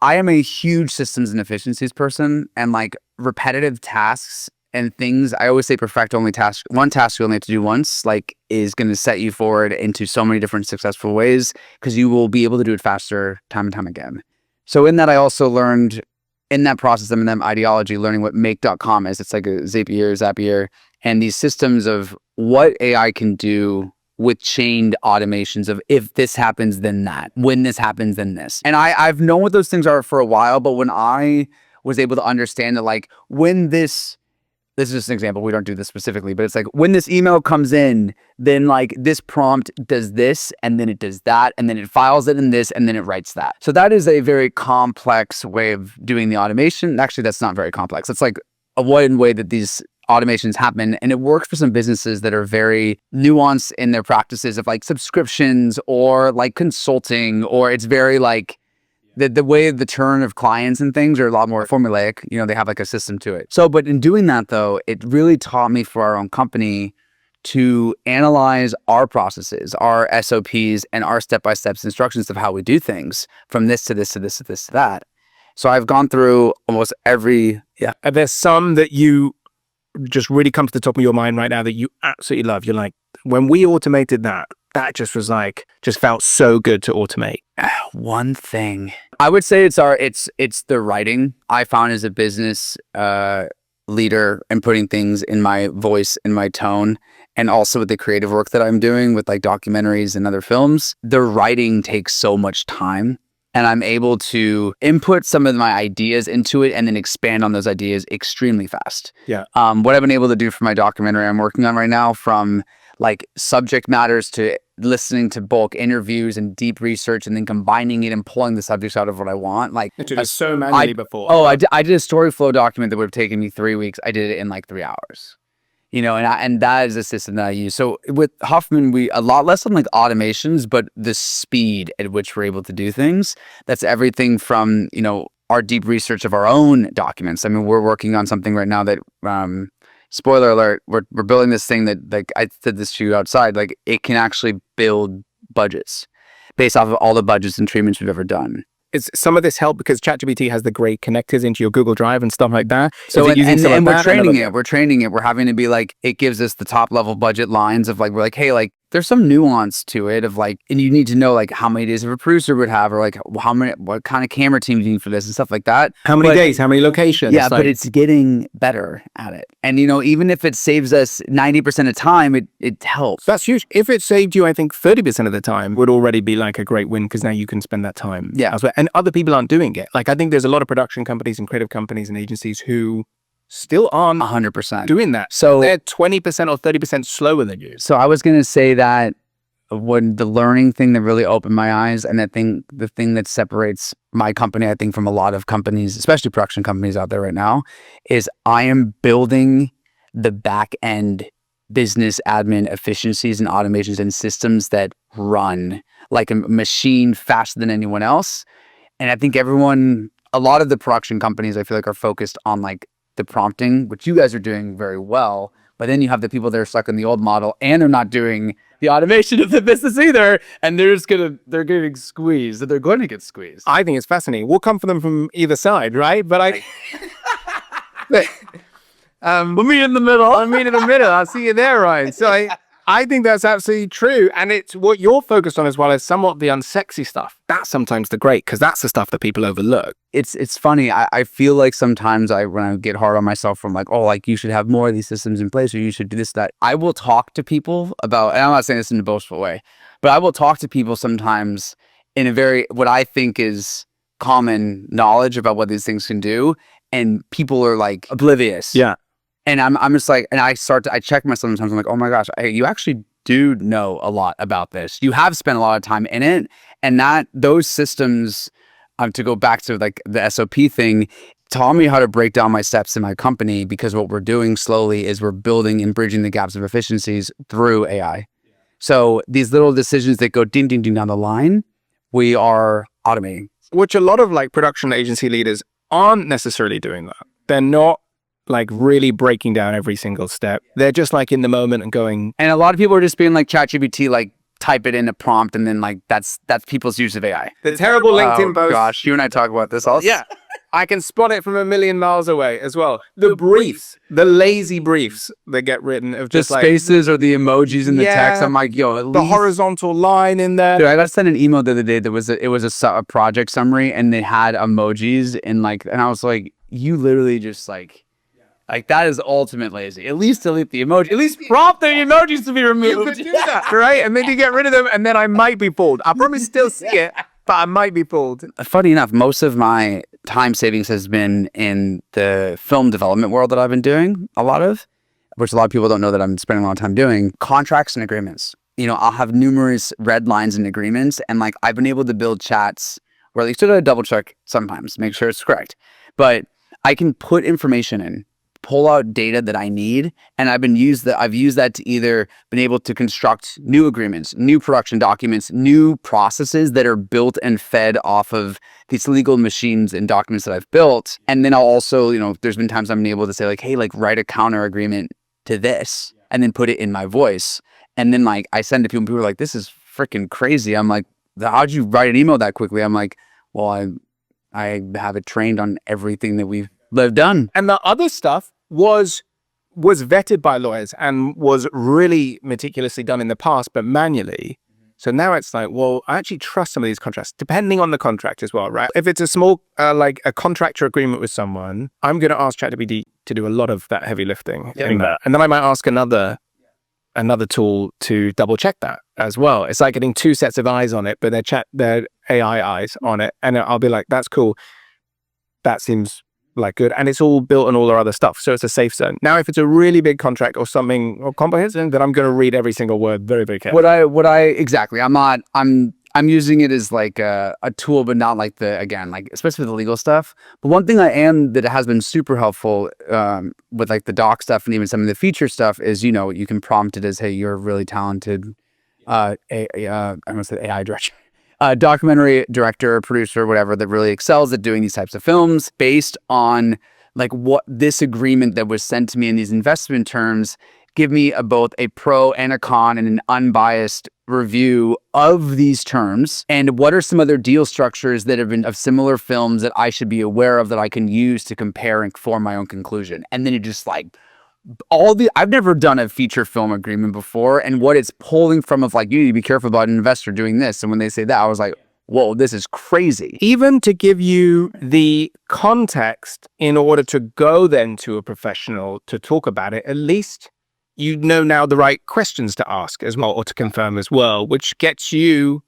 I am a huge systems and efficiencies person, and like repetitive tasks and things, I always say perfect only task. One task you only have to do once, is going to set you forward into so many different successful ways because you will be able to do it faster time and time again. So in that, I also learned in that process of M&M ideology, learning what make.com is. It's like a Zapier, and these systems of what AI can do with chained automations of if this happens, then that. When this happens, then this. And I've known what those things are for a while, but when I was able to understand that when this this is just an example. We don't do this specifically, but it's like when this email comes in, then like this prompt does this, and then it does that, and then it files it in this, and then it writes that. So that is a very complex way of doing the automation. Actually, that's not very complex. It's like a one way that these automations happen, and it works for some businesses that are very nuanced in their practices of like subscriptions or like consulting, or it's very like the way the turn of clients and things are a lot more formulaic. You know, they have like a system to it. So, but in doing that though, it really taught me for our own company to analyze our processes, our SOPs, and our step-by-step instructions of how we do things from this to this to this to this to that. So I've gone through almost every, And there's some that you just really come to the top of your mind right now that you absolutely love. You're like, when we automated that just was like, just felt so good to automate. one thing. I would say it's the writing. I found as a business leader and putting things in my voice and my tone, and also with the creative work that I'm doing with like documentaries and other films, the writing takes so much time. And I'm able to input some of my ideas into it and then expand on those ideas extremely fast. Yeah. What I've been able to do for my documentary I'm working on right now, from like subject matters to listening to bulk interviews and deep research, and then combining it and pulling the subjects out of what I want. Like You did it so manually before. Oh, I did a story flow document that would have taken me 3 weeks. I did it in like 3 hours. You know, and that is a system that I use. So with Huffman, we a lot less on like automations, but the speed at which we're able to do things. That's everything from, you know, our deep research of our own documents. I mean, we're working on something right now that, spoiler alert, we're building this thing that, like I said this to you outside, like it can actually build budgets based off of all the budgets and treatments we've ever done. Is some of this help because ChatGPT has the great connectors into your Google Drive and stuff like that? So Is it using some of we're that? training it. We're training it. We're having to be like, it gives us the top level budget lines of like, we're like, hey, like there's some nuance to it of like, and you need to know like how many days of a producer would have, or like what kind of camera team do you need for this and stuff like that. How many days? How many locations? Yeah, but it's getting better at it. And you know, even if it saves us 90% of time, it helps. That's huge. If it saved you, I think 30% of the time would already be like a great win, because now you can spend that time elsewhere. And other people aren't doing it. Like I think there's a lot of production companies and creative companies and agencies who still aren't 100% doing that. So they're 20% or 30% slower than you. So I was going to say that when the learning thing that really opened my eyes, and the thing that separates my company, I think, from a lot of companies, especially production companies out there right now, is I am building the back end business admin efficiencies and automations and systems that run like a machine faster than anyone else. And I think a lot of the production companies, I feel like, are focused on like the prompting, which you guys are doing very well. But then you have the people that are stuck in the old model and they're not doing the automation of the business either. And they're getting squeezed. They're going to get squeezed. I think it's fascinating. We'll come for them from either side, right? But we'll meet in the middle. I'll meet in the middle. I'll see you there, Ryan. So I think that's absolutely true. And it's what you're focused on as well as somewhat the unsexy stuff. That's sometimes the great, because that's the stuff that people overlook. It's funny. I feel like sometimes when I get hard on myself from like, oh, like you should have more of these systems in place, or you should do this, that. I will talk to people about, and I'm not saying this in a boastful way, but I will talk to people sometimes in a very, what I think is common knowledge about what these things can do. And people are like oblivious. Yeah. And I'm just like, and I check myself sometimes. I'm like, oh my gosh, you actually do know a lot about this. You have spent a lot of time in it. And those systems, to go back to like the SOP thing, taught me how to break down my steps in my company, because what we're doing slowly is we're building and bridging the gaps of efficiencies through AI. So these little decisions that go ding, ding, ding down the line, we are automating. Which a lot of like production agency leaders aren't necessarily doing that. They're not like really breaking down every single step. They're just like in the moment and going. And a lot of people are just being like ChatGPT, like type it in a prompt, and then like that's people's use of AI. The terrible LinkedIn post. Gosh, you and I talk about this also. Yeah. I can spot it from a million miles away as well. The briefs, the lazy briefs that get written of just the like spaces or the emojis in the text. I'm like, yo, at the least horizontal line in there. Dude, I got sent an email the other day that was it was a project summary, and they had emojis in like, and I was like, you literally just like that is ultimate lazy. At least delete the emoji. At least prompt the emojis to be removed. You could do that, right? And then you get rid of them, and then I might be fooled. I'll probably still see it, but I might be fooled. Funny enough, most of my time savings has been in the film development world that I've been doing a lot of, which a lot of people don't know that I'm spending a lot of time doing. Contracts and agreements. You know, I'll have numerous red lines and agreements, and like I've been able to build chats where you still gotta double check sometimes, make sure it's correct. But I can put information in, pull out data that I need, and I've used that to either been able to construct new agreements, new production documents, new processes that are built and fed off of these legal machines and documents that I've built. And then I'll also, you know, there's been times I'm able to say like, hey, like write a counter agreement to this and then put it in my voice. And then like I send it to people and people are like, this is freaking crazy. I'm like, how'd you write an email that quickly? I'm like, well, I have it trained on everything that we've done. And the other stuff was vetted by lawyers and was really meticulously done in the past, but manually. So now it's like, well, I actually trust some of these contracts, depending on the contract as well, right? If it's a small, like a contractor agreement with someone, I'm going to ask ChatGPT to do a lot of that heavy lifting in that. And then I might ask another tool to double check that as well. It's like getting two sets of eyes on it, but they're AI eyes on it. And I'll be like, that's cool. That seems like good. And it's all built on all our other stuff. So it's a safe zone. Now, if it's a really big contract or something or comprehensive, then I'm going to read every single word very, very carefully. Exactly. I'm using it as like a tool, but not like like especially the legal stuff. But one thing that has been super helpful with like the doc stuff and even some of the feature stuff is, you know, you can prompt it as, hey, you're a really talented, I'm going to say AI director. Documentary director, producer, whatever, that really excels at doing these types of films based on like what this agreement that was sent to me in these investment terms, give me both a pro and a con and an unbiased review of these terms. And what are some other deal structures that have been of similar films that I should be aware of that I can use to compare and form my own conclusion. And then it just like I've never done a feature film agreement before, and what it's pulling from of like, you need to be careful about an investor doing this. And when they say that, I was like, whoa, this is crazy. Even to give you the context in order to go then to a professional to talk about it, at least you know now the right questions to ask as well, or to confirm as well, which gets you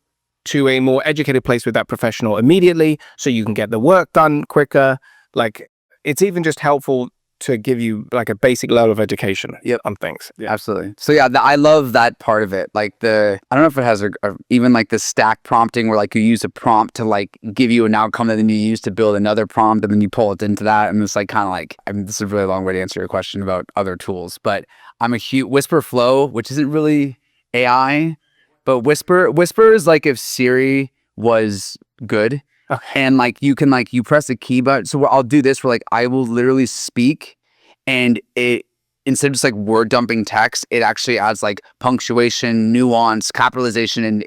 to a more educated place with that professional immediately, so you can get the work done quicker. Like, it's even just helpful to give you like a basic level of education on things. Yeah. Absolutely. So yeah, I love that part of it. Like I don't know if it has even like the stack prompting where like you use a prompt to like give you an outcome that then you use to build another prompt and then you pull it into that. And it's like kind of like, I mean, this is a really long way to answer your question about other tools, but I'm a huge Whisper Flow, which isn't really AI, but Whisper is like if Siri was good. Okay. And like you can like you press a key button. So I'll do this where like I will literally speak, and it instead of just like word dumping text, it actually adds like punctuation, nuance, capitalization, and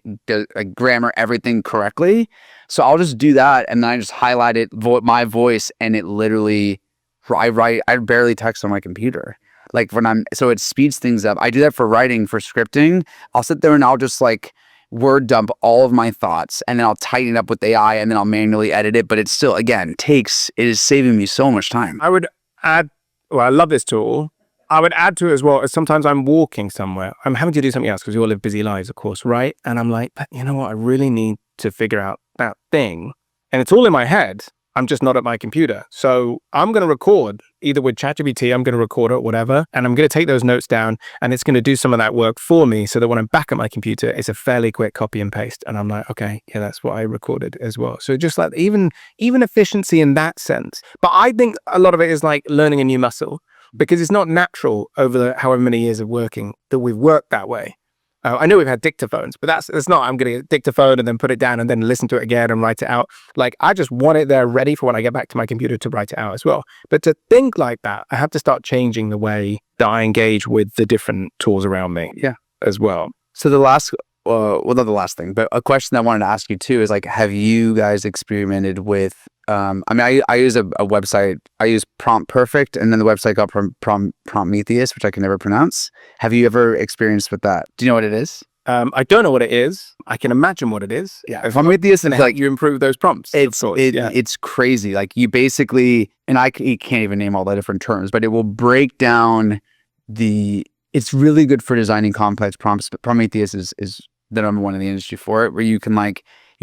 like grammar, everything correctly. So I'll just do that, and then I just highlight it my voice, and it literally I barely text on my computer. Like so it speeds things up. I do that for writing, for scripting. I'll sit there and I'll just like word dump all of my thoughts, and then I'll tighten it up with AI, and then I'll manually edit it. But it's still, again, it is saving me so much time. I would add, well, I love this tool. I would add to it as well, as sometimes I'm walking somewhere. I'm having to do something else because we all live busy lives, of course, right? And I'm like, but you know what? I really need to figure out that thing. And it's all in my head. I'm just not at my computer. So I'm going to record either with ChatGPT, I'm going to record it or whatever, and I'm going to take those notes down, and it's going to do some of that work for me so that when I'm back at my computer, it's a fairly quick copy and paste. And I'm like, okay, yeah, that's what I recorded as well. So just like even efficiency in that sense. But I think a lot of it is like learning a new muscle, because it's not natural over however many years of working that we've worked that way. I know we've had dictaphones, but that's not, I'm going to get a dictaphone and then put it down and then listen to it again and write it out. Like, I just want it there ready for when I get back to my computer to write it out as well. But to think like that, I have to start changing the way that I engage with the different tools around me as well. So the last, well, not the last thing, but a question I wanted to ask you too is like, have you guys experimented with, I mean, I use a website, I use Prompt Perfect, and then the website called Prometheus, which I can never pronounce. Have you ever experienced with that? Do you know what it is? I don't know what it is. I can imagine what it is. Yeah. Prometheus and like you improve those prompts. It's crazy. Like you basically, and you can't even name all the different terms, but it will break down it's really good for designing complex prompts, but Prometheus is the number one in the industry for it, where you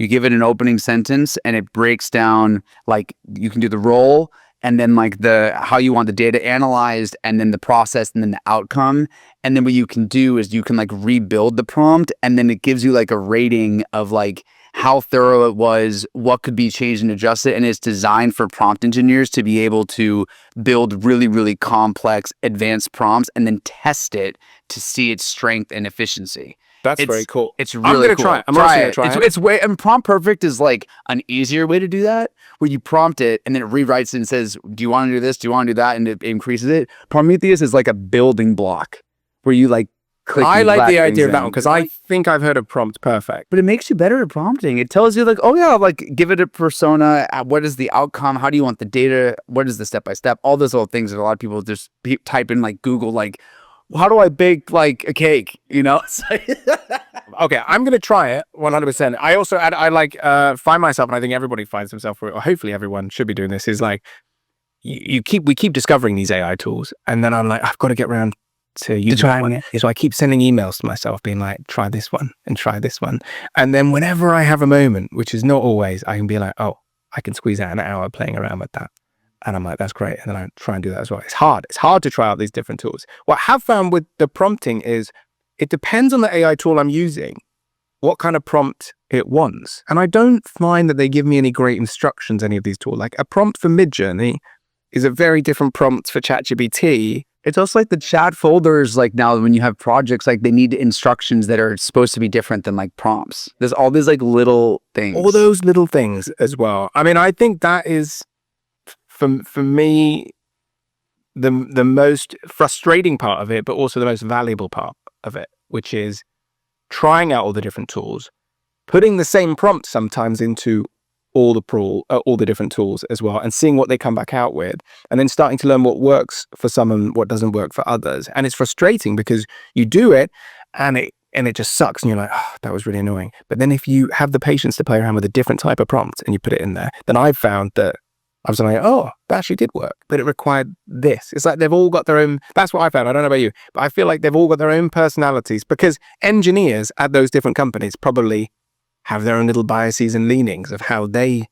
You give it an opening sentence and it breaks down, like you can do the role and then like the how you want the data analyzed and then the process and then the outcome. And then what you can do is you can like rebuild the prompt and then it gives you like a rating of like how thorough it was, what could be changed and adjusted. And it's designed for prompt engineers to be able to build really, really complex advanced prompts and then test it to see its strength and efficiency. That's very cool. It's really I'm gonna cool. try it. I'm also gonna try it. It's way, and Prompt Perfect is like an easier way to do that, where you prompt it and then it rewrites it and says, do you want to do this? Do you want to do that? And it increases it. Prometheus is like a building block where you like click. I and like drag the idea things of that in. one because I think I've heard of Prompt Perfect. But it makes you better at prompting. It tells you like, oh yeah, like give it a persona. What is the outcome? How do you want the data? What is the step by step? All those little things that a lot of people just type in like Google, like, how do I bake like a cake? You know? It's like Okay, I'm gonna try it 100%. I also I like find myself, and I think everybody finds themselves, or hopefully everyone should be doing this. Is like we keep discovering these AI tools, and then I'm like, I've got to get around to trying it. So I keep sending emails to myself, being like, try this one and try this one, and then whenever I have a moment, which is not always, I can be like, oh, I can squeeze out an hour playing around with that. And I'm like, that's great. And then I try and do that as well. It's hard. It's hard to try out these different tools. What I have found with the prompting is it depends on the AI tool I'm using, what kind of prompt it wants. And I don't find that they give me any great instructions, any of these tools. Like a prompt for Midjourney is a very different prompt for ChatGPT. it's also like the chat folders, like now when you have projects, like they need instructions that are supposed to be different than like prompts. There's all these like little things. All those little things as well. I mean, I think that is, for me, the most frustrating part of it, but also the most valuable part of it, which is trying out all the different tools, putting the same prompt sometimes into all the different tools as well, and seeing what they come back out with, and then starting to learn what works for some and what doesn't work for others. And it's frustrating because you do it and it just sucks and you're like, oh, that was really annoying. But then if you have the patience to play around with a different type of prompt and you put it in there, then I've found that I was like, oh, that actually did work, but it required this. It's like they've all got their own, that's what I found. I don't know about you, but I feel like they've all got their own personalities because engineers at those different companies probably have their own little biases and leanings of how they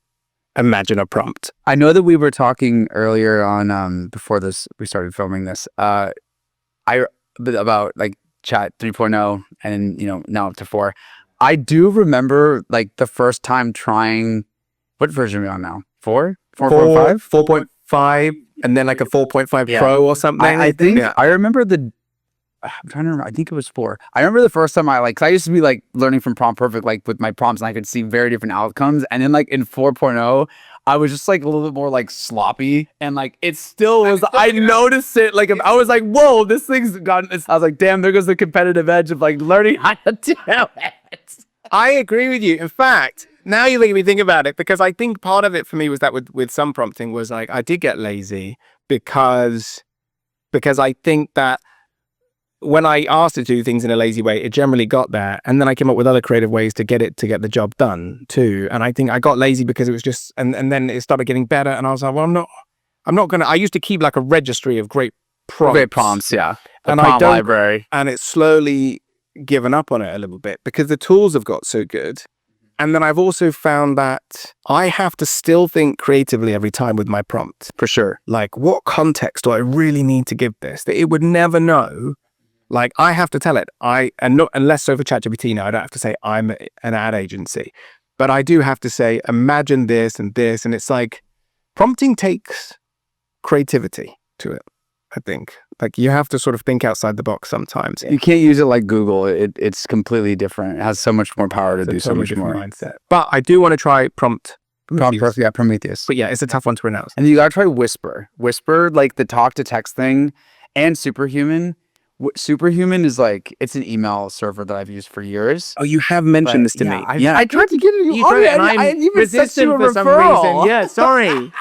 imagine a prompt. I know that we were talking earlier on before we started filming this. About like Chat 3.0 and now up to 4. I do remember like the first time trying. What version are we on now? 4? 4.5? 4.5, and then like a 4.5 Yeah. Pro or something. I think Yeah. I remember I'm trying to remember. I think it was 4. I remember the first time cause I used to be like learning from Prompt Perfect, like with my prompts, and I could see very different outcomes. And then like in 4.0, I was just like a little bit more like sloppy, and like it still was. I noticed it. Like I was like, whoa, this thing's gotten. I was like, damn, there goes the competitive edge of like learning how to do it. I agree with you. In fact, now you make me think about it, because I think part of it for me was that with some prompting was like I did get lazy because I think that when I asked it to do things in a lazy way, it generally got there. And then I came up with other creative ways to get the job done too. And I think I got lazy because it was just, and then it started getting better. And I was like, well, I'm not going to, I used to keep like a registry of great prompts. Great prompts, yeah. The And prompt library. And it's slowly given up on it a little bit because the tools have got so good. And then I've also found that I have to still think creatively every time with my prompt. For sure. Like, what context do I really need to give this? That it would never know. Like, I have to tell it. Unless over ChatGPT now, I don't have to say I'm an ad agency. But I do have to say, imagine this and this. And it's like, prompting takes creativity to it, I think. Like, you have to sort of think outside the box sometimes. You can't use it like Google. It's completely different. It has so much more power to do so much more. Mindset. But I do want to try Prompt Perfect, yeah, Prometheus. But yeah, it's a tough one to pronounce. And you gotta try Whisper. Whisper, like the talk to text thing, and Superhuman. Superhuman is like, it's an email server that I've used for years. Oh, you have mentioned this to me. I tried to get it. You tried it, and I I'm even sent you a resistant for some referral. reason. Yeah, sorry.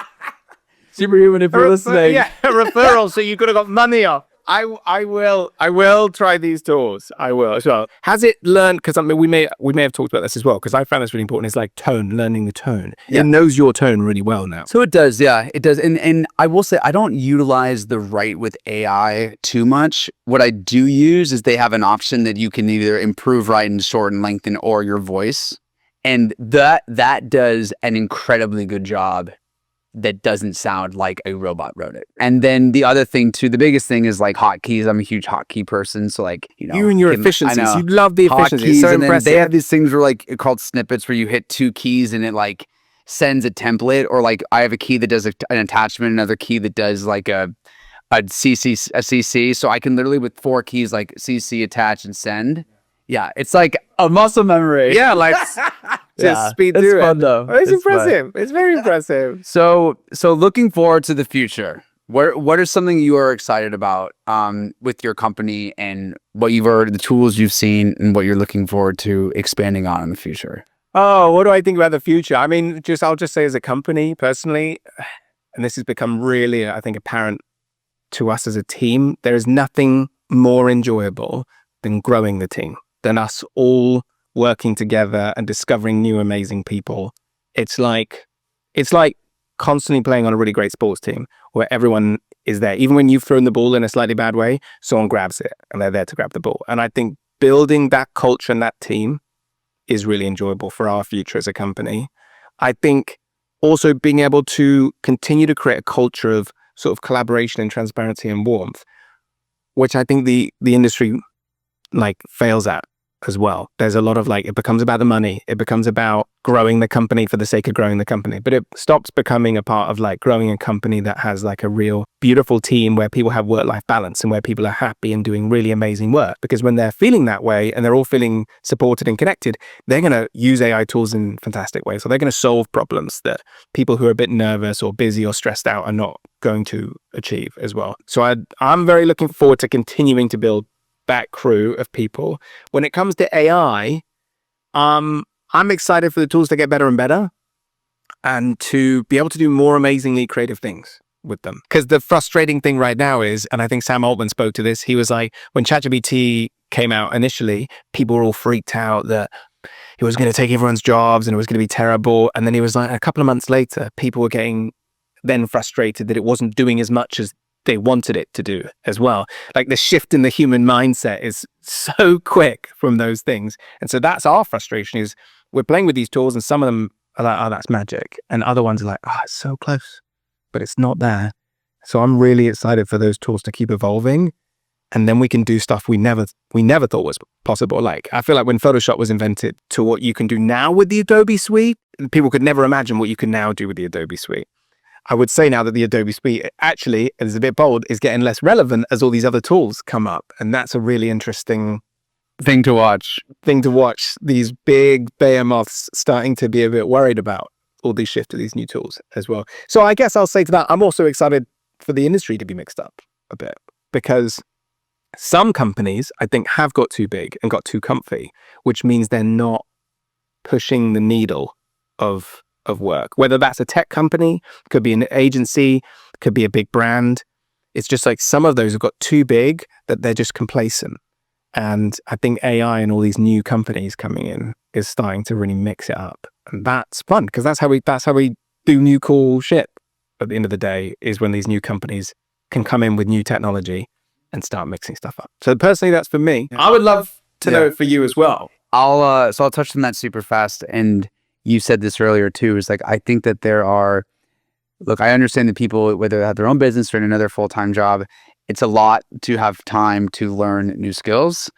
Superhuman, if you're listening. Yeah, a referral, so you could have got money off. I will try these tools. I will as well. Has it learned? Because I mean, we may have talked about this as well. Because I found this really important. It's like tone, learning the tone. Yeah. It knows your tone really well now. So it does, yeah, it does. And I will say, I don't utilize the write with AI too much. What I do use is they have an option that you can either improve, write, and shorten, lengthen, or your voice. And that does an incredibly good job that doesn't sound like a robot wrote it. And then the other thing too, the biggest thing is like hotkeys. I'm a huge hotkey person. So like, you and your efficiencies, you love the efficiency. Hotkeys, so and then impressive. they have these things where like called snippets where you hit 2 keys and it like sends a template, or like I have a key that does an attachment, another key that does like a CC. So I can literally with 4 keys like CC, attach, and send. Yeah, it's like a muscle memory. Yeah, like just speed through fun, it. though. Oh, it's Fun. impressive. It's very impressive. So looking forward to the future. What is something you are excited about with your company, and what you've heard, the tools you've seen, and what you're looking forward to expanding on in the future? Oh, what do I think about the future? I mean, I'll just say as a company, personally, and this has become really, I think, apparent to us as a team, there is nothing more enjoyable than growing the team, than us all working together and discovering new amazing people. It's like constantly playing on a really great sports team where everyone is there. Even when you've thrown the ball in a slightly bad way, someone grabs it and they're there to grab the ball. And I think building that culture and that team is really enjoyable for our future as a company. I think also being able to continue to create a culture of sort of collaboration and transparency and warmth, which I think the industry like fails at as well. There's a lot of like, it becomes about the money. It becomes about growing the company for the sake of growing the company, but it stops becoming a part of like growing a company that has like a real beautiful team where people have work-life balance and where people are happy and doing really amazing work. Because when they're feeling that way and they're all feeling supported and connected, they're going to use AI tools in fantastic ways. So they're going to solve problems that people who are a bit nervous or busy or stressed out are not going to achieve as well. So I'm very looking forward to continuing to build that crew of people. When it comes to AI, I'm excited for the tools to get better and better and to be able to do more amazingly creative things with them. Because the frustrating thing right now is, and I think Sam Altman spoke to this, he was like, when ChatGPT came out initially, people were all freaked out that it was going to take everyone's jobs and it was going to be terrible. And then he was like, a couple of months later, people were getting then frustrated that it wasn't doing as much as they wanted it to do as well. Like the shift in the human mindset is so quick from those things. And so that's our frustration, is we're playing with these tools and some of them are like, oh, that's magic. And other ones are like, oh, it's so close, but it's not there. So I'm really excited for those tools to keep evolving. And then we can do stuff we never thought was possible. Like, I feel like when Photoshop was invented to what you can do now with the Adobe Suite, people could never imagine what you can now do with the Adobe Suite. I would say now that the Adobe Suite actually, is a bit bold, is getting less relevant as all these other tools come up. And that's a really interesting Thing to watch. These big behemoths starting to be a bit worried about all these shift to these new tools as well. So I guess I'll say to that, I'm also excited for the industry to be mixed up a bit, because some companies, I think, have got too big and got too comfy, which means they're not pushing the needle of work. Whether that's a tech company, could be an agency, could be a big brand. It's just like some of those have got too big that they're just complacent. And I think AI and all these new companies coming in is starting to really mix it up. And that's fun, because that's how we do new cool shit at the end of the day, is when these new companies can come in with new technology and start mixing stuff up. So personally, that's for me. I would love to know it for you as well. I'll touch on that super fast. And you said this earlier too, is like, I think that I understand that people, whether they have their own business or in another full-time job, it's a lot to have time to learn new skills.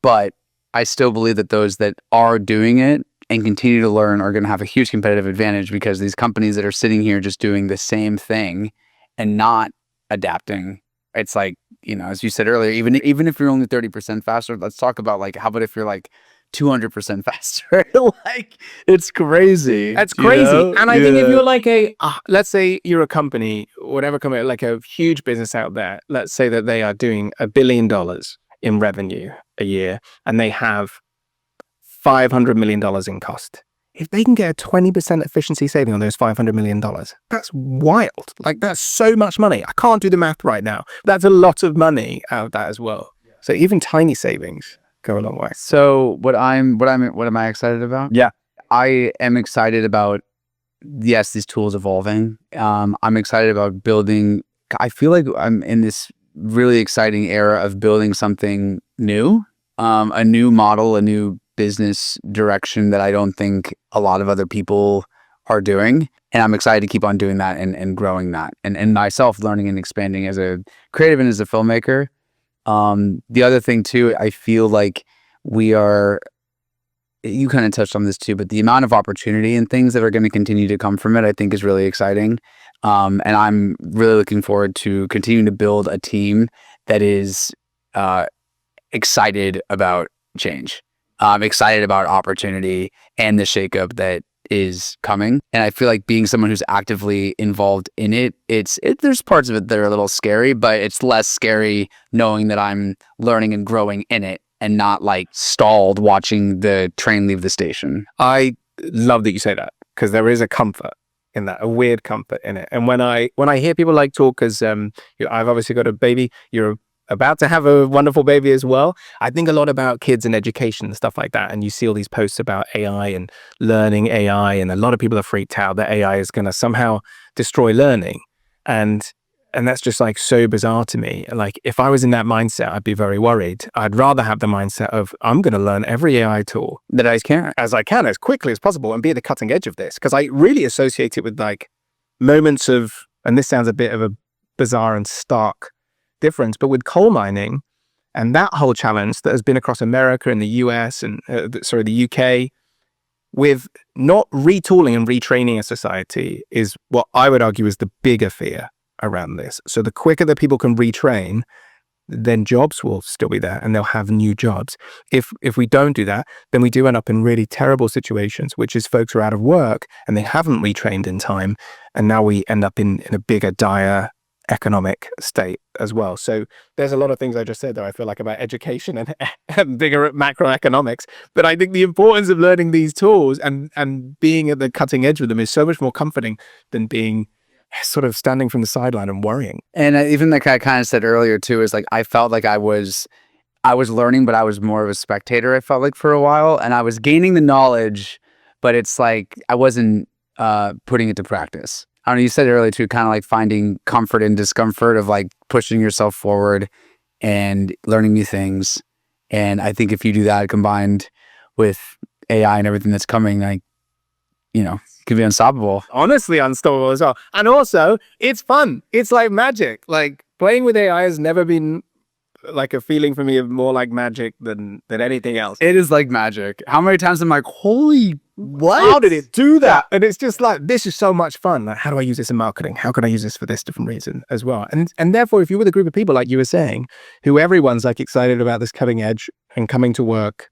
But I still believe that those that are doing it and continue to learn are going to have a huge competitive advantage, because these companies that are sitting here just doing the same thing and not adapting, it's like, as you said earlier, even if you're only 30% faster, let's talk about like, how about if you're like 200% faster? Like, it's crazy. That's crazy. And I think if you're like let's say you're a company, whatever company, like a huge business out there, let's say that they are doing $1 billion in revenue a year and they have $500 million in cost. If they can get a 20% efficiency saving on those $500 million, that's wild. Like, that's so much money. I can't do the math right now. That's a lot of money out of that as well. So even tiny savings go a long way. So what am I excited about? Yeah. I am excited about, yes, these tools evolving. I'm excited about building. I feel like I'm in this really exciting era of building something new, a new model, a new business direction that I don't think a lot of other people are doing. And I'm excited to keep on doing that and growing that and myself learning and expanding as a creative and as a filmmaker. The other thing too, I feel like you kind of touched on this too, but the amount of opportunity and things that are going to continue to come from it, I think is really exciting. And I'm really looking forward to continuing to build a team that is excited about change. I'm excited about opportunity and the shakeup that is coming. And I feel like being someone who's actively involved in it, there's parts of it that are a little scary, but it's less scary knowing that I'm learning and growing in it and not like stalled watching the train leave the station. I love that you say that, because there is a comfort in that, a weird comfort in it. And when I hear people like talk, because I've obviously got a baby, you're about to have a wonderful baby as well. I think a lot about kids and education and stuff like that. And you see all these posts about AI and learning AI, and a lot of people are freaked out that AI is going to somehow destroy learning. And that's just like so bizarre to me. Like if I was in that mindset, I'd be very worried. I'd rather have the mindset of I'm going to learn every AI tool That I can. as quickly as possible and be at the cutting edge of this. Because I really associate it with like moments of, and this sounds a bit of a bizarre and stark difference, but with coal mining and that whole challenge that has been across America and the US and the UK, with not retooling and retraining a society is what I would argue is the bigger fear around this. So the quicker that people can retrain, then jobs will still be there and they'll have new jobs. If we don't do that, then we do end up in really terrible situations, which is folks are out of work and they haven't retrained in time. And now we end up in a bigger, dire economic state as well. So there's a lot of things I just said there, I feel like, about education and bigger macroeconomics. But I think the importance of learning these tools and being at the cutting edge of them is so much more comforting than being sort of standing from the sideline and worrying. And even like I kind of said earlier too, is like I felt like I was learning, but I was more of a spectator, I felt like, for a while. And I was gaining the knowledge, but it's like I wasn't putting it to practice. I don't know, you said earlier too, kind of like finding comfort in discomfort of like pushing yourself forward and learning new things. And I think if you do that combined with AI and everything that's coming, like, it could be unstoppable. Honestly, unstoppable as well. And also, it's fun. It's like magic. Like playing with AI has never been like a feeling for me of more like magic than anything else. It is like magic. How many times I'm like, holy, what? How did it do that? And it's just like, this is so much fun. Like, how do I use this in marketing? How can I use this for this different reason as well? And therefore, if you're with a group of people, like you were saying, who everyone's like excited about this cutting edge and coming to work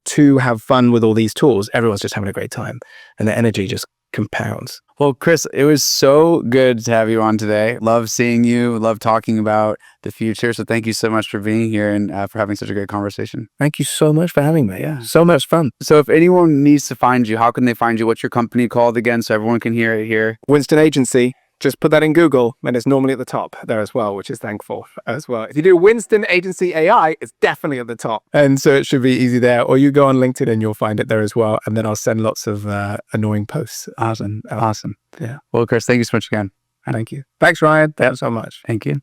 to have fun with all these tools, everyone's just having a great time and the energy just compounds. Well, Chris, it was so good to have you on today. Love seeing you, love talking about the future. So thank you so much for being here and for having such a great conversation. Thank you so much for having me. Yeah. So much fun. So if anyone needs to find you, how can they find you? What's your company called again, so everyone can hear it here? Winston Agency. Just put that in Google and it's normally at the top there as well, which is thankful as well. If you do Winston Agency AI, it's definitely at the top. And so it should be easy there. Or you go on LinkedIn and you'll find it there as well. And then I'll send lots of annoying posts. Awesome. Yeah. Well, Chris, thank you so much again. Thank you. Thanks, Ryan. Thanks so much. Thank you.